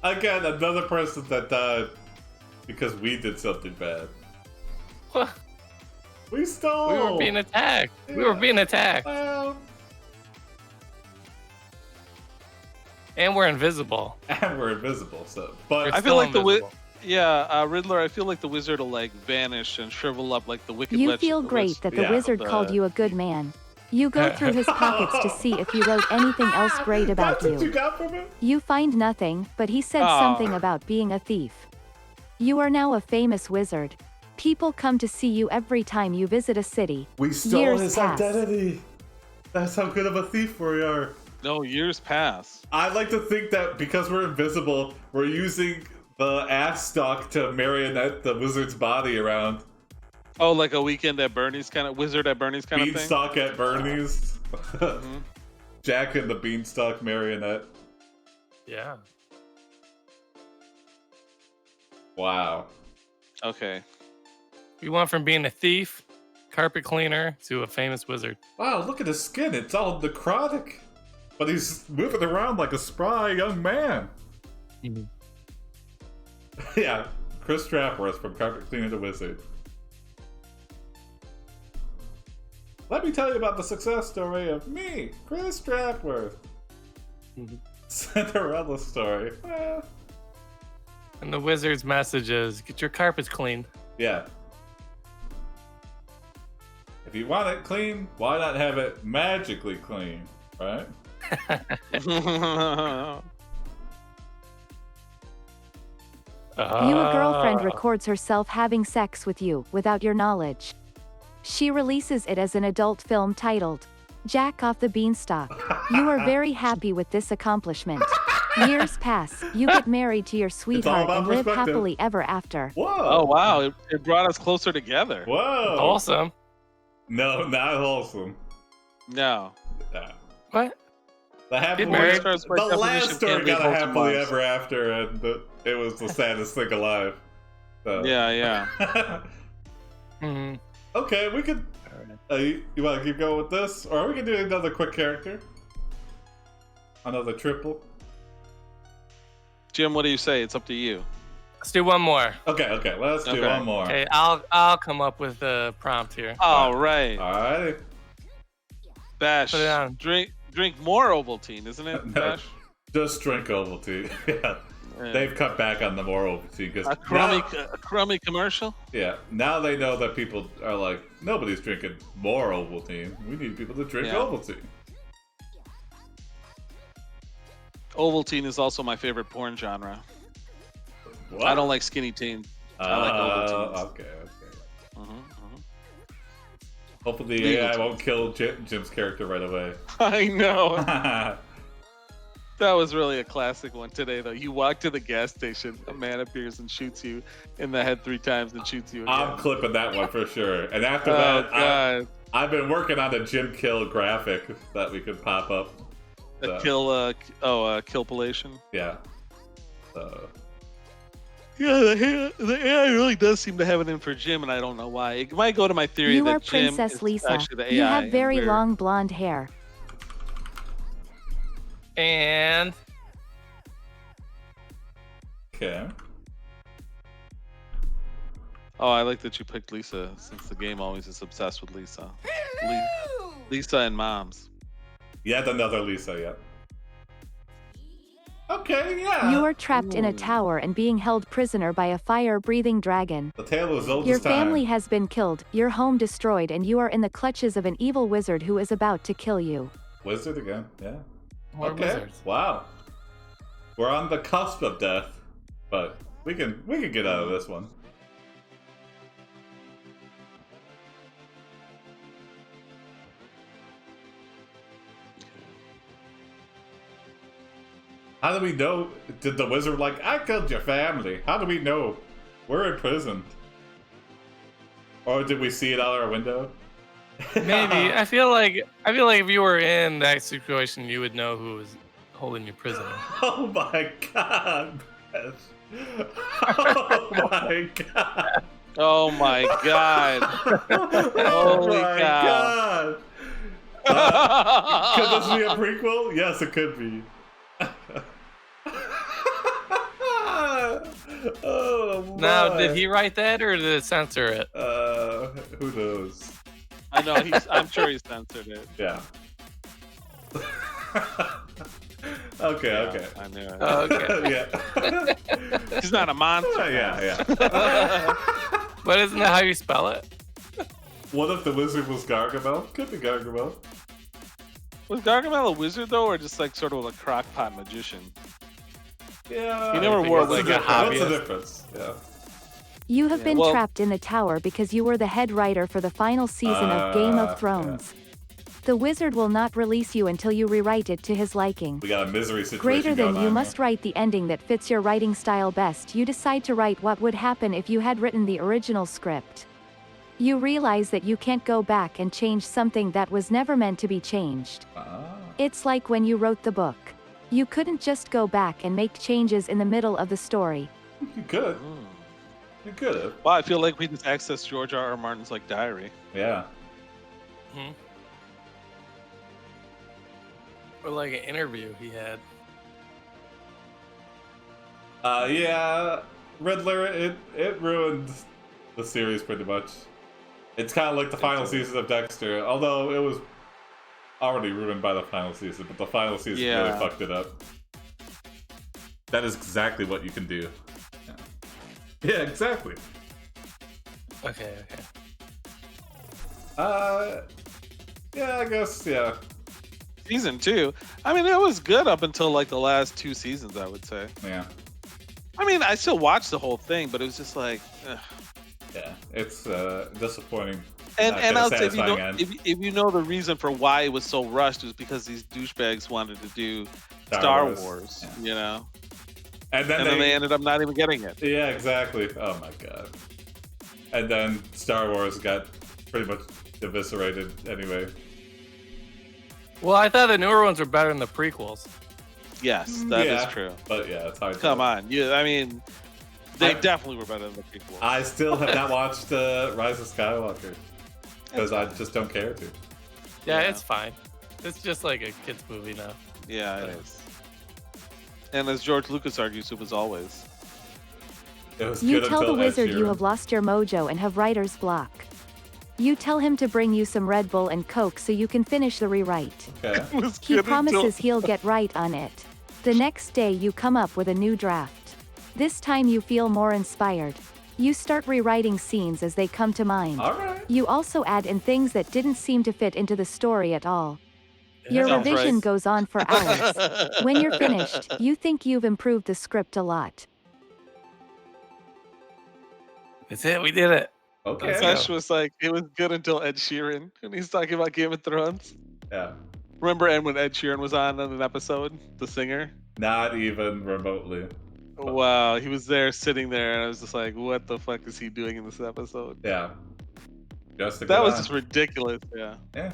Again, another person that died because we did something bad. What? We stole. We were being attacked. Yeah. We were being attacked. Well. And we're invisible. And we're invisible, so. But I feel like Riddler. I feel like the wizard will like vanish and shrivel up like the wicked. You feel great that the wizard called you a good man. You go through his pockets to see if he wrote anything else great about you. That's what you got from him? You find nothing, but he said something about being a thief. You are now a famous wizard. People come to see you every time you visit a city. We stole Years his pass. identity. That's how good of a thief we are. No, years pass. I like to think that because we're invisible, we're using the ass stock to marionette the wizard's body around. Oh, like a weekend at Bernie's kind of wizard at Bernie's kind of thing. Beanstalk at Bernie's. Jack and the Beanstalk marionette. Yeah. Wow. Okay. We went from being a thief, carpet cleaner, to a famous wizard. Wow, look at his skin. It's all necrotic. But he's moving around like a spry young man. Mm-hmm. Yeah, Chris Strapworth from Carpet Cleaner to Wizard. Let me tell you about the success story of me, Chris Strapworth. Cinderella story. And the wizard's message is, get your carpets clean. Yeah. If you want it clean, why not have it magically clean, right? Your girlfriend records herself having sex with you without your knowledge. She releases it as an adult film titled Jack Off the Beanstalk. You are very happy with this accomplishment. Years pass, you get married to your sweetheart and live happily ever after. Whoa! Oh wow, it brought us closer together. Whoa! Wholesome. No, not wholesome. No. What? The last story got a happily ever after, and it was the saddest thing alive. So. Yeah. Mm-hmm. Okay, we could. You want to keep going with this, or we can do another quick character? Another triple. Jim, what do you say? It's up to you. Let's do one more. Okay. Let's do one more. Okay, I'll come up with a prompt here. All right. Bash. Put it on. Drink more Ovaltine, isn't it? No, Bash? just drink Ovaltine. Yeah. They've cut back on the more Ovaltine because a crummy commercial. Yeah, now they know that people are like, nobody's drinking more Ovaltine. We need people to drink Ovaltine. Ovaltine is also my favorite porn genre. What? I don't like skinny teen. I like Ovaltine. Okay. Hopefully the AI won't kill Jim's character right away. I know. That was really a classic one today, though. You walk to the gas station, a man appears and shoots you in the head 3 times and shoots you again. I'm clipping that one for sure. And after that, I've been working on a Jim kill graphic that we could pop up. So. Killpilation? Yeah. Yeah, the AI really does seem to have it in for Jim, and I don't know why. It might go to my theory you that are Jim Princess is Lisa. actually the AI. You have very long blonde hair. And okay. Oh, I like that you picked Lisa, since the game always is obsessed with Lisa. Lisa and moms. Yet another Lisa, yeah. Okay, yeah. You are trapped in a Ooh. tower and being held prisoner by a fire-breathing dragon. The tale is old Your as time. family has been killed, your home destroyed, and you are in the clutches of an evil wizard who is about to kill you. Wizard again, yeah. More Okay, wizards. wow. We're on the cusp of death, but we can get out of this one. How do we know? Did the wizard like, I killed your family? How do we know? We're in prison. Or did we see it out our window? Maybe. I feel like if you were in that situation, you would know who was holding you prisoner. Oh my god, Beth. Oh my god. Oh my god. Oh Holy my cow. god. Could this be a prequel? Yes, it could be. Oh my. Now, did he write that or did it censor it? Who knows? I know, I'm sure he censored it. Yeah. Okay, Yeah, okay. I knew it. Oh, okay. Yeah. He's not a monster. Yeah. But isn't that how you spell it? What if the wizard was Gargamel? Could be Gargamel. Was Gargamel a wizard though, or just like sort of a crockpot magician? Yeah. He never I think wore it's like like a a hobby. What's the difference? Yeah. You have Yeah, been well- trapped in the tower because you were the head writer for the final season of Game of Thrones. The wizard will not release you until you rewrite it to his liking. We got a misery situation. Greater than going you on must here. write the ending that fits your writing style best. You decide to write what would happen if you had written the original script. You realize that you can't go back and change something that was never meant to be changed. Ah. It's like when you wrote the book. You couldn't just go back and make changes in the middle of the story. You could. You could have. Well, I feel like we just accessed George R. R. Martin's like diary. Yeah. Hmm. Or like an interview he had. Yeah. Riddler, it ruined the series pretty much. It's kind of like the final season of Dexter, although it was already ruined by the final season, but the final season really Yeah. fucked it up. That is exactly what you can do. Yeah, exactly. Okay. Yeah, I guess, yeah. Season 2. I mean, it was good up until like the last 2 seasons, I would say. Yeah. I mean, I still watched the whole thing, but it was just like, ugh. Yeah. It's disappointing. And Not and gonna I'll say, if you know, satisfying end. if you know the reason for why it was so rushed, it was because these douchebags wanted to do Star Star Wars. Wars, Yeah. you know, And then and then they ended up not even getting it. Yeah, exactly. Oh my god. And then Star Wars got pretty much eviscerated anyway. Well, I thought the newer ones were better than the prequels. Yes, that is Yeah, true. But yeah, it's hard Come to... on, yeah, I mean, they I- definitely were better than the prequel. I still have not watched Rise of Skywalker. Because I just don't care to. Yeah, Yeah. it's fine. It's just like a kid's movie now. Yeah, it Right. is. And as George Lucas argues, it was always. It was You good tell the until Ed wizard you Sheeran. have lost your mojo and have writer's block. You tell him to bring you some Red Bull and Coke so you can finish the rewrite. Okay. It was He good promises he'll get right on it. The next day you come up with a new draft. This time you feel more inspired. You start rewriting scenes as they come to mind. Alright. You also add in things that didn't seem to fit into the story at all. Your Sounds revision right. goes on for hours. When you're finished, you think you've improved the script a lot. That's it. We did it. Okay. Sesh was like, it was good until Ed Sheeran, and he's talking about Game of Thrones. Yeah. Remember, and when Ed Sheeran was on an episode, the singer? Not even remotely. Wow, he was there sitting there, and I was just like, what the fuck is he doing in this episode? Yeah. Just to That get was on. just ridiculous, yeah. Yeah.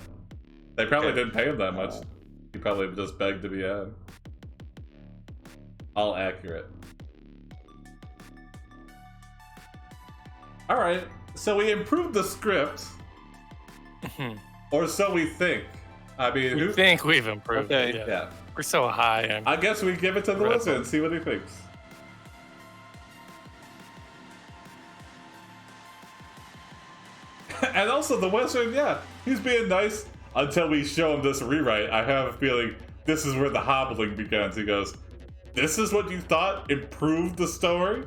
They probably Okay. didn't pay him that much. He probably just begged to be on. All accurate. Alright, so we improved the script, or so we think. I mean, We who... think we've improved. Okay. It, yeah. Yeah. We're so high. On... I guess we give it to the Red wizard Bull. and see what he thinks. And also the wizard, yeah, he's being nice until we show him this rewrite. I have a feeling this is where the hobbling begins. He goes, This is what you thought improved the story?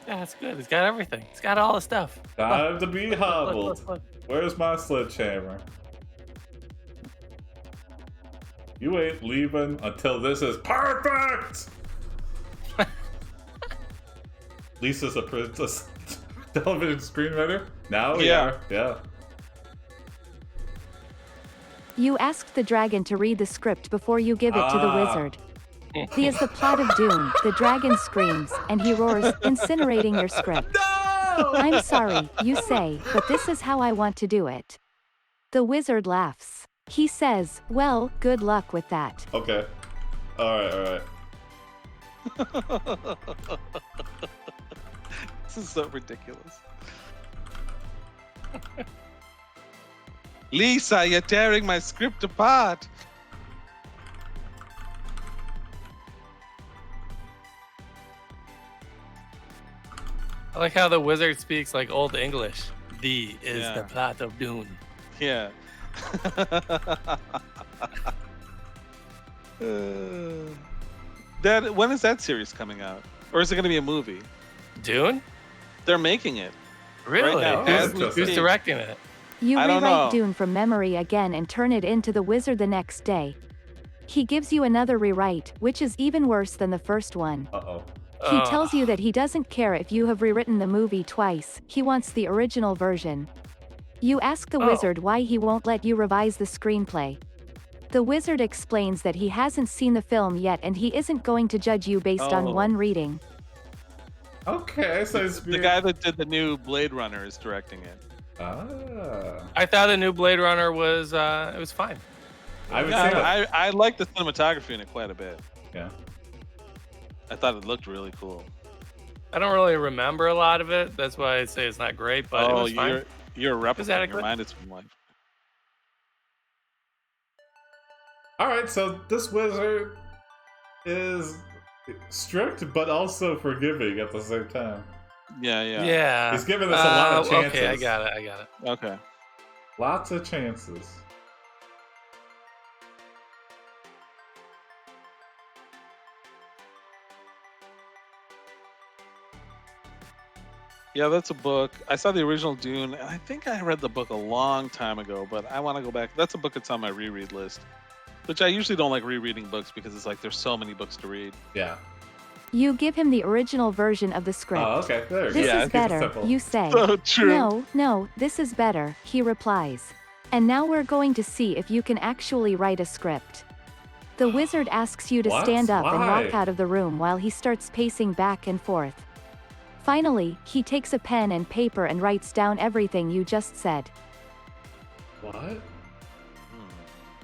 Yeah, it's good. It's got everything. It's got all the stuff. Time to be hobbled. Look. Where's my sledgehammer? You ain't leaving until this is perfect! Lisa's a princess television screenwriter? Now we are. Yeah. You ask the dragon to read the script before you give it to the wizard. He is the plot of Dune. The dragon screams, and he roars, incinerating your script. No! I'm sorry, you say, but this is how I want to do it. The wizard laughs. He says, well, good luck with that. Okay. Alright. This is so ridiculous. Lisa, you're tearing my script apart. I like how the wizard speaks like Old English. The is the plot of Dune. Yeah. When is that series coming out? Or is it going to be a movie? Dune? They're making it. Really? Right now, as we Who's speak. directing it? You I don't rewrite know. Dune from memory again and turn it into the wizard the next day. He gives you another rewrite, which is even worse than the first one. Uh-oh. He tells you that he doesn't care if you have rewritten the movie twice, he wants the original version. You ask the wizard why he won't let you revise the screenplay. The wizard explains that he hasn't seen the film yet and he isn't going to judge you based on one reading. Okay, so it's The guy that did the new Blade Runner is directing it. I thought the new Blade Runner was it was fine. I haven't seen it. I like the cinematography in it quite a bit. Yeah. I thought it looked really cool. I don't really remember a lot of it. That's why I say it's not great, but it was fine. You're a Was replicant. adequate? Your mind is from life. Alright, so this wizard is strict but also forgiving at the same time. Yeah. Yeah. He's giving us a lot of chances. Okay, I got it. Okay. Lots of chances. Yeah, that's a book. I saw the original Dune, and I think I read the book a long time ago, but I want to go back. That's a book that's on my reread list, which I usually don't like rereading books because it's like there's so many books to read. Yeah. You give him the original version of the script. Oh, okay. There This go. is better, you say. So true. No, this is better, he replies. And now we're going to see if you can actually write a script. The wizard asks you to What? stand up and Why? walk out of the room while he starts pacing back and forth. Finally, he takes a pen and paper and writes down everything you just said. What?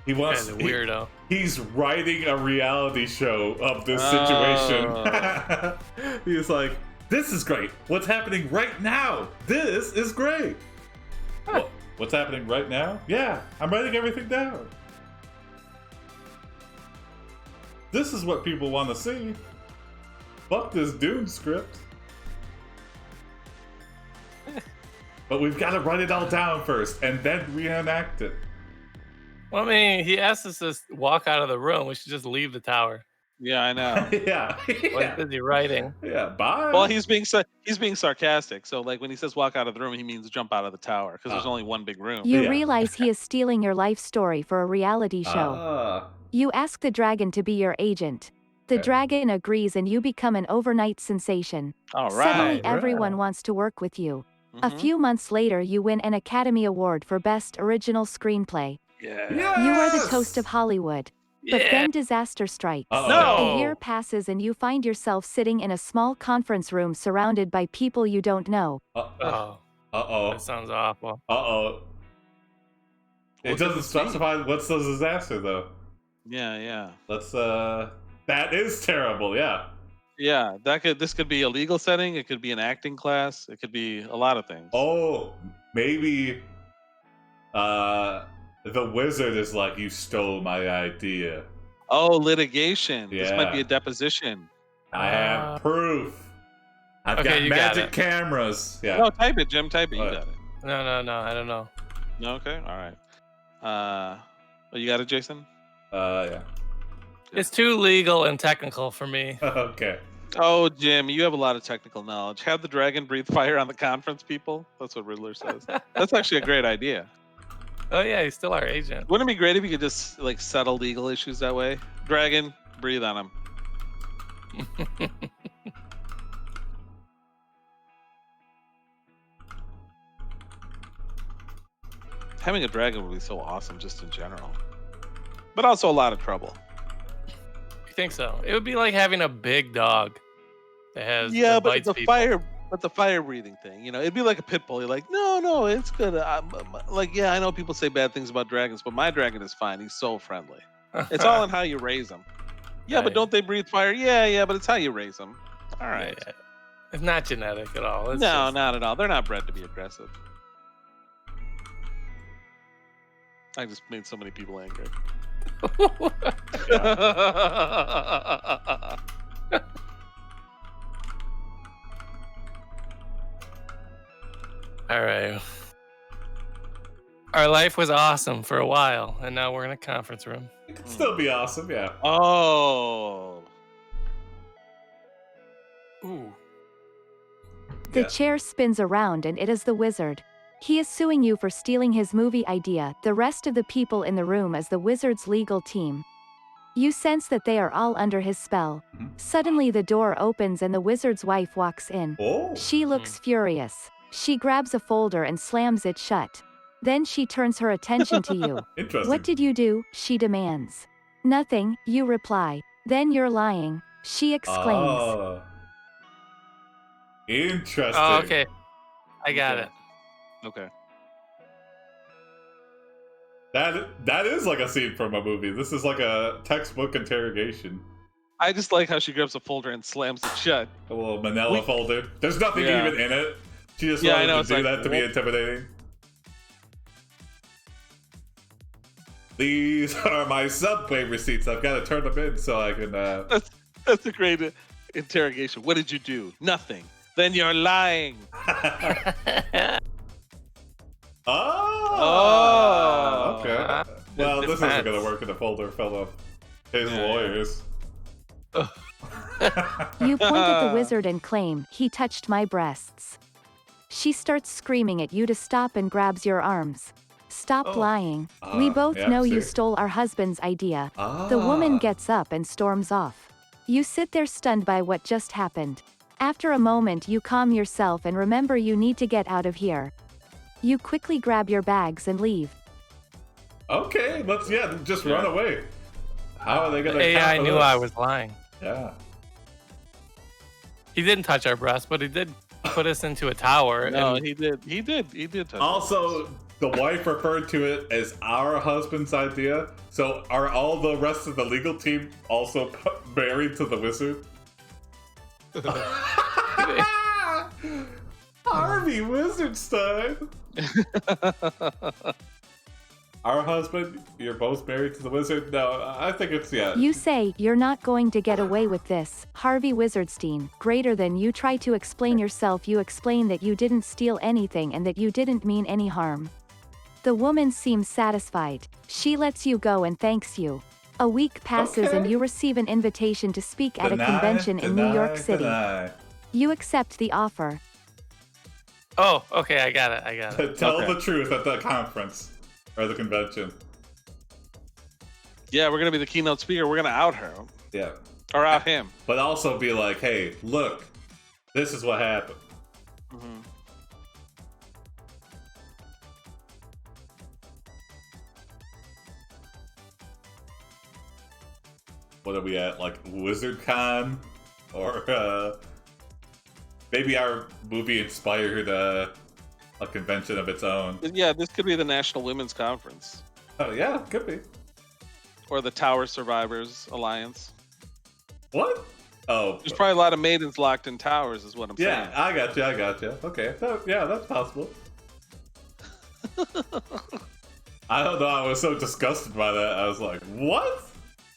He wants Kind of weirdo. He's writing a reality show of this situation. He's like, this is great. What's happening right now? This is great. What's happening right now? Yeah, I'm writing everything down. This is what people want to see. Fuck this Dune script. But we've got to write it all down first and then reenact it. Well, I mean, he asked us to walk out of the room. We should just leave the tower. Yeah, I know. Yeah. What is he writing? Yeah, bye. Well, he's being sarcastic. So like when he says walk out of the room, he means jump out of the tower because there's only one big room. You Yeah. realize he is stealing your life story for a reality show. You ask the dragon to be your agent. The Okay. dragon agrees and you become an overnight sensation. All Suddenly right. everyone wants to work with you. A Mhm. few months later you win an Academy Award for Best Original Screenplay. Yeah. You are the toast of Hollywood. But Yeah. then disaster strikes. Uh-oh. A year passes and you find yourself sitting in a small conference room surrounded by people you don't know. Oh, Uh-oh. that sounds awful. Uh-oh. It What doesn't does it mean? specify what's the disaster, though. Yeah. Let's, that is terrible, yeah. Yeah. This could be a legal setting. It could be an acting class. It could be a lot of things. Oh, maybe, the wizard is like, you stole my idea. Oh, litigation. This might be Yeah. a deposition. I have proof. I've Okay, got you got magic it. cameras. Yeah. No, type it, Jim. Type it. You What? got it. No, I don't know. No, okay. All right. You got it, Jason? Yeah. It's too legal and technical for me. Okay. Oh, Jim, you have a lot of technical knowledge. Have the dragon breathe fire on the conference people. That's what Riddler says. That's actually a great idea. Oh yeah, he's still our agent. Wouldn't it be great if you could just like settle legal issues that way? Dragon, breathe on him. Having a dragon would be so awesome just in general. But also a lot of trouble. You think so? It would be like having a big dog that has Yeah, that but bites the people. fire breathing thing, it'd be like a pit bull. You're like, no, it's good. Like, yeah, I know people say bad things about dragons, but my dragon is fine. He's so friendly. It's all in how you raise them. Yeah, but Right. don't they breathe fire? Yeah, but it's how you raise them. All right. Yeah. It's not genetic at all. It's No, just- not at all. They're not bred to be aggressive. I just made so many people angry. All right. Our life was awesome for a while, and now we're in a conference room. It could still be awesome, yeah. Oh. Ooh. The Yeah. chair spins around and it is the wizard. He is suing you for stealing his movie idea. The rest of the people in the room is the wizard's legal team. You sense that they are all under his spell. Mhm. Suddenly the door opens and the wizard's wife walks in. Oh. She looks furious. She grabs a folder and slams it shut. Then she turns her attention to you. Interesting. What did you do? She demands. Nothing, you reply. Then you're lying. She exclaims. Oh. Interesting. Oh, okay. I got Okay. it. Okay. That is like a scene from a movie. This is like a textbook interrogation. I just like how she grabs a folder and slams it shut. A little manila folder. There's nothing Yeah. even in it. She just Yeah, I wanted know, to it's do like, that to be whoop. intimidating. These are my subway receipts. I've got to turn them in so I can. That's a great interrogation. What did you do? Nothing. Then you're lying. Oh. Okay. Well, this isn't Defense. gonna work in the folder full of his Yeah. lawyers. You point at the wizard and claim, he touched my breasts. She starts screaming at you to stop and grabs your arms. Stop Oh. lying. We both yeah, know you see? stole our husband's idea. Ah. The woman gets up and storms off. You sit there stunned by what just happened. After a moment you calm yourself and remember you need to get out of here. You quickly grab your bags and leave. Okay, let's just run away. How are they gonna? The AI account for knew this? I was lying. Yeah. He didn't touch our breasts, but he did put us into a tower. No, and he did. He did touch Also, the wife referred to it as our husband's idea. So, are all the rest of the legal team also married to the wizard? Harvey Wizardstein. Our husband, you're both married to the wizard? No, I think it's, You say, you're not going to get away with this. Harvey Wizardstein, greater than you try to explain yourself. You explain that you didn't steal anything and that you didn't mean any harm. The woman seems satisfied. She lets you go and thanks you. A week passes Okay. and you receive an invitation to speak at Deny, a convention in New York deny, City. deny. You accept the offer. Oh, okay, I got it. Tell Okay. the truth at the conference or the convention. Yeah, we're gonna be the keynote speaker. We're gonna out her Yeah. or out him. But also be like, hey, look, this is what happened. Mhm. What are we at? Like WizardCon? Or maybe our movie inspired a convention of its own. Yeah, this could be the National Women's Conference Oh, yeah, could be. or the Tower Survivors Alliance. What? Oh, There's probably a lot of maidens locked in towers, is what I'm yeah, saying. I got you. Okay, yeah, that's possible. I don't know, I was so disgusted by that. I was like, what?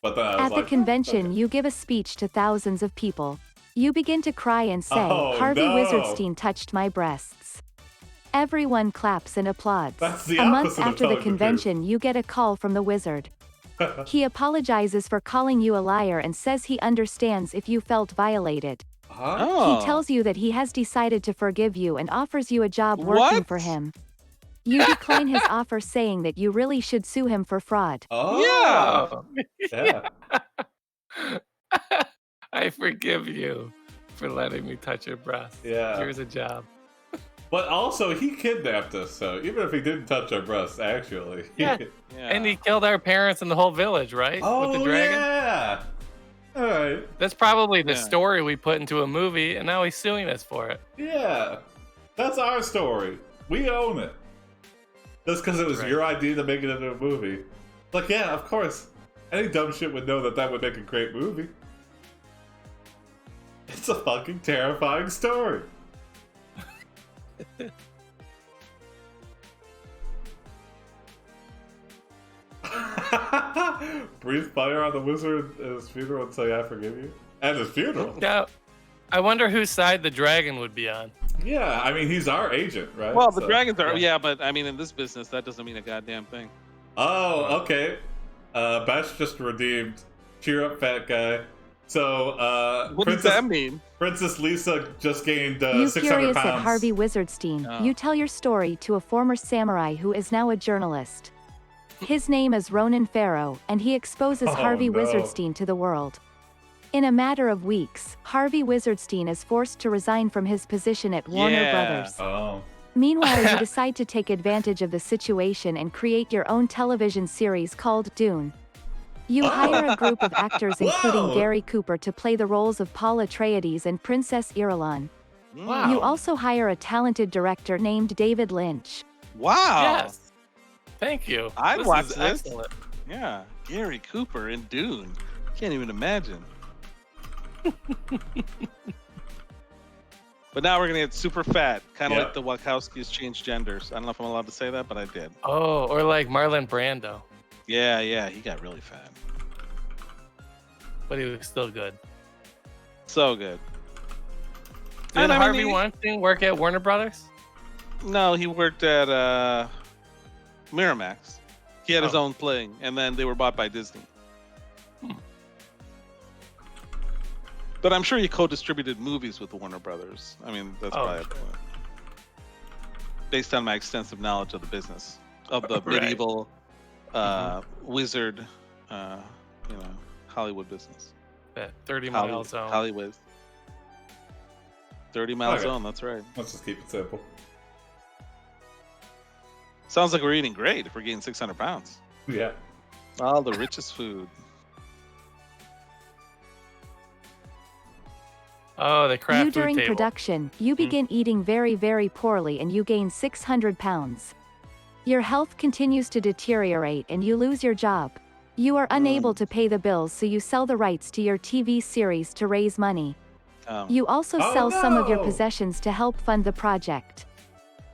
But then I was At the like, convention, okay. you give a speech to thousands of people. You begin to cry and say, Oh, Harvey no. Wizardstein touched my breasts. Everyone claps and applauds. That's the A month opposite of after the telling the truth. convention, you get a call from the wizard. He apologizes for calling you a liar and says he understands if you felt violated. Huh? Oh. He tells you that he has decided to forgive you and offers you a job working What? for him. You decline his offer, saying that you really should sue him for fraud. Oh. Yeah. I forgive you for letting me touch your breast. Yeah. Here's a job. But also, he kidnapped us, so even if he didn't touch our breasts, actually. Yeah. And he killed our parents and the whole village, right? Oh, With the dragon. yeah. All right. That's probably the Yeah. story we put into a movie, and now he's suing us for it. Yeah. That's our story. We own it. Just because it was Right. your idea to make it into a movie. Like, yeah, of course. Any dumb shit would know that that would make a great movie. It's a fucking terrifying story. Breathe fire on the wizard at his funeral and say, I forgive you. At his funeral? Now, I wonder whose side the dragon would be on. Yeah, I mean, he's our agent, right? Well, the So, dragons are, yeah. yeah, but I mean, in this business, that doesn't mean a goddamn thing. Oh, okay. Bash just redeemed. Cheer up, fat guy. So, What does that mean? Princess Lisa just gained You 600 curious pounds. at Harvey Wizardstein, Oh. you tell your story to a former samurai who is now a journalist. His name is Ronan Farrow, and he exposes Oh, Harvey no. Wizardstein to the world. In a matter of weeks, Harvey Wizardstein is forced to resign from his position at Warner Yeah. Brothers. Oh. Meanwhile, you decide to take advantage of the situation and create your own television series called Dune. You Oh. hire a group of actors including Whoa. Gary Cooper to play the roles of Paul Atreides and Princess Irulan. Wow. You also hire a talented director named David Lynch. Wow. Yes. Thank you. I'd This watch is this. excellent. Yeah. Gary Cooper in Dune. Can't even imagine. But now we're gonna get super fat, kind of Yep. like the Wachowskis changed genders. I don't know if I'm allowed to say that, but I did. Oh, or like Marlon Brando, Yeah, he got really fat. but he was still good. So good. Did And I mean, Harvey he- Weinstein work at Warner Brothers? No, he worked at Miramax. He had his Oh. own thing, and then they were bought by Disney. But I'm sure he co-distributed movies with Warner Brothers. I mean, that's Oh, probably based on my extensive knowledge of the business, of the Right. medieval wizard, Hollywood business. That 30-mile zone. Hollywood. 30-mile Okay. zone, that's right. Let's just keep it simple. Sounds like we're eating great if we're getting 600 pounds. Yeah. All the richest food. Oh, the craft You food during table. production, you begin eating very, very poorly and you gain 600 pounds. Your health continues to deteriorate and you lose your job. You are unable to pay the bills, so you sell the rights to your TV series to raise money. You also Oh, sell some of your no. possessions to help fund the project.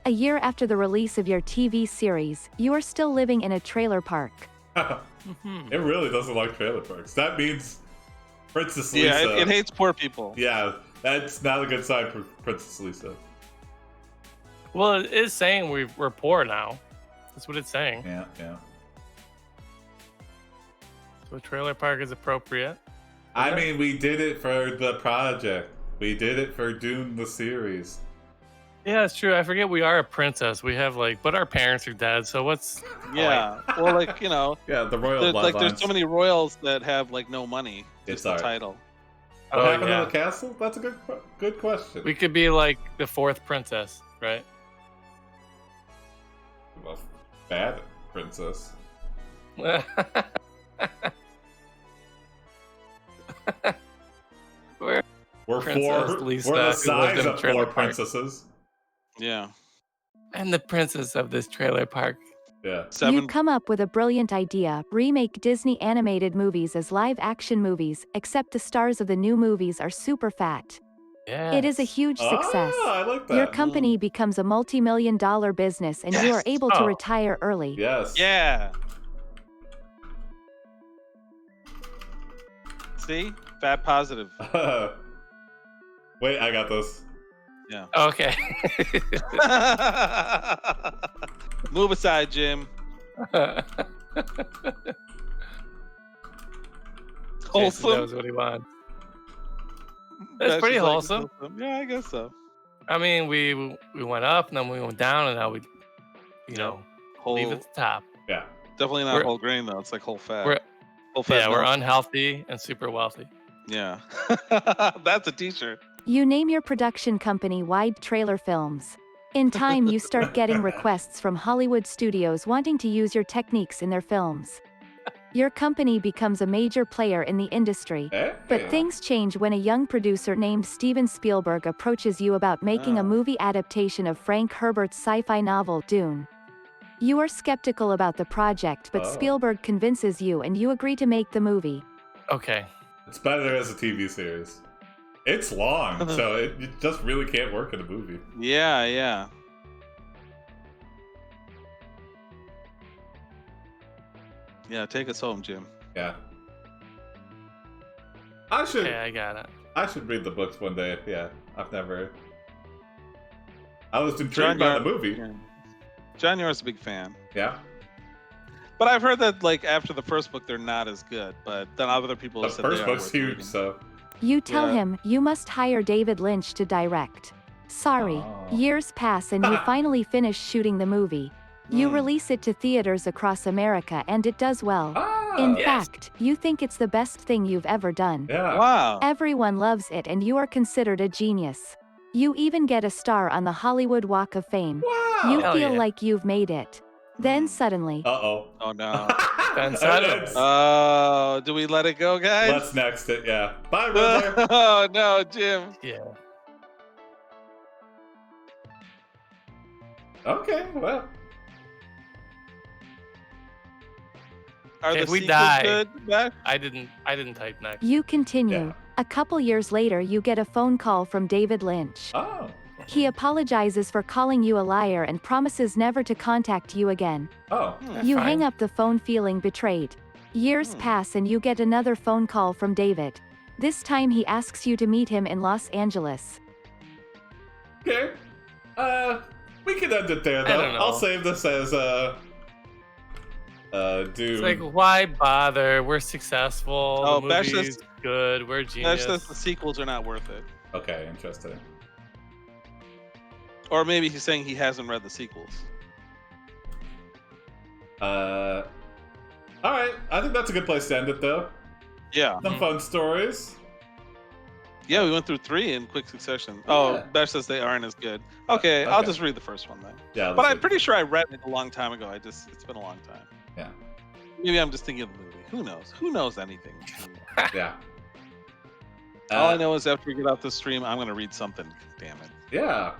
A year after the release of your TV series, you are still living in a trailer park. Mhm. It really doesn't like trailer parks. That means Princess Yeah, Lisa. it hates poor people. Yeah, that's not a good sign for Princess Lisa. Well, it is saying we're poor now. That's what it's saying. Yeah, yeah. So a trailer park is appropriate. I mean, we did it for the project. We did it for Dune the series. Yeah, it's true. I forget we are a princess. We have but our parents are dead. So what's? Yeah. Well, like, Yeah, the royal there's bloodlines. so many royals that have no money. It's Just the alright. title. What Oh, happened yeah. to the castle? That's a good question. We could be like the fourth princess, right? A bad princess. We're We're Princess four. Lisa, We're the who lived size in a of trailer four park. princesses. Yeah. and the princess of this trailer park. Yeah. You 7. come up with a brilliant idea: remake Disney animated movies as live-action movies, except the stars of the new movies are super fat. Yeah. It is a huge success. Ah, I like that. Your company becomes a multi-million-dollar business and you are able to Oh. retire early. Yes. Yeah. See? Fat positive. Wait, I got this. Yeah. Okay. Move aside, Jim. Jason Wholesome. knows what he wants. That's Bash pretty is like, wholesome. Yeah, I guess so. I mean, we went up, and then we went down, and now we, Yep. know, Whole, leave at the top. Yeah. definitely not We're- whole grain though. It's like whole fat. We're Whole fat. we're milk. unhealthy and super wealthy. Yeah. That's a t-shirt. You name your production company Wide Trailer Films. In time, you start getting requests from Hollywood studios wanting to use your techniques in their films. Your company becomes a major player in the industry. Hey. But things change when a young producer named Steven Spielberg approaches you about making a movie adaptation of Frank Herbert's sci-fi novel Dune. You are skeptical about the project, but Spielberg convinces you and you agree to make the movie. Okay. It's better as a TV series. It's long, so it just really can't work in a movie. Yeah, yeah. Yeah, take us home, Jim. Yeah. I should Okay, I got it. I should read the books one day. Yeah. I've never. I was intrigued by the movie. Yeah. John Yor's a big fan. Yeah. But I've heard that like after the first book they're not as good, but then other people The have said first they are book's worth huge, reading. so. You tell Yeah. him you must hire David Lynch to direct. Sorry, Oh. years pass and you finally finish shooting the movie. You Hmm. release it to theaters across America and it does well. Ah, In yes. fact, you think it's the best thing you've ever done. yeah. Wow. Everyone loves it and you are considered a genius. You even get a star on the Hollywood Walk of Fame. Wow. You Hell feel yeah. like you've made it. Then Hmm. suddenly, Uh-oh. Oh no. Ben And said it. it's- Oh, do we let it go, guys? Let's next it, yeah. Bye, Riddler. Oh no, Jim. Yeah. Okay, well. Are If the we sequels die- good, Beth? I didn't type next. you continue. Yeah. A couple years later you get a phone call from David Lynch. Oh. He apologizes for calling you a liar and promises never to contact you again. Oh. Yeah, You fine. hang up the phone feeling betrayed. Years Hmm. pass and you get another phone call from David. This time he asks you to meet him in Los Angeles. Okay. We can end it there, I though. don't know. I'll save this as, Doom. It's like, why bother? We're successful. Oh, the Bash movie's good. We're That's genius. just the sequels are not worth it. Okay, interesting. Or maybe he's saying he hasn't read the sequels. Alright. I think that's a good place to end it, though. Yeah. Some fun stories. Yeah, we went through 3 in quick succession. Oh, Yeah. Bash says they aren't as good. Okay, I'll Okay. just read the first one then. Yeah. But let's I'm do- pretty sure I read it a long time ago. It's been a long time. Yeah. Maybe I'm just thinking of the movie. Who knows? Who knows anything? Yeah. All I know is after we get off the stream, I'm gonna read something. Damn it. Yeah.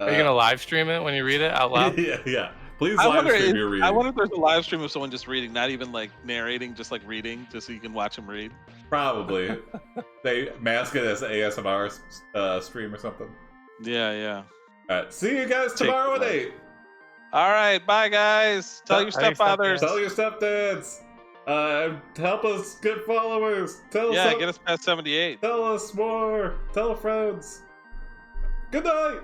Are you gonna live stream it when you read it out loud? yeah, yeah. Please I live wonder, stream your reading. I wonder if there's a live stream of someone just reading, not even like narrating, just like reading, just so you can watch them read. Probably. They mask it as ASMR stream or something. Yeah, yeah. Alright, see you guys Take tomorrow it at away. 8. All right, bye guys. Tell your Tell your stepfathers. Tell your stepdads. Help us get followers. Tell Yeah, us, get us past 78. tell us more. Tell friends. Good night.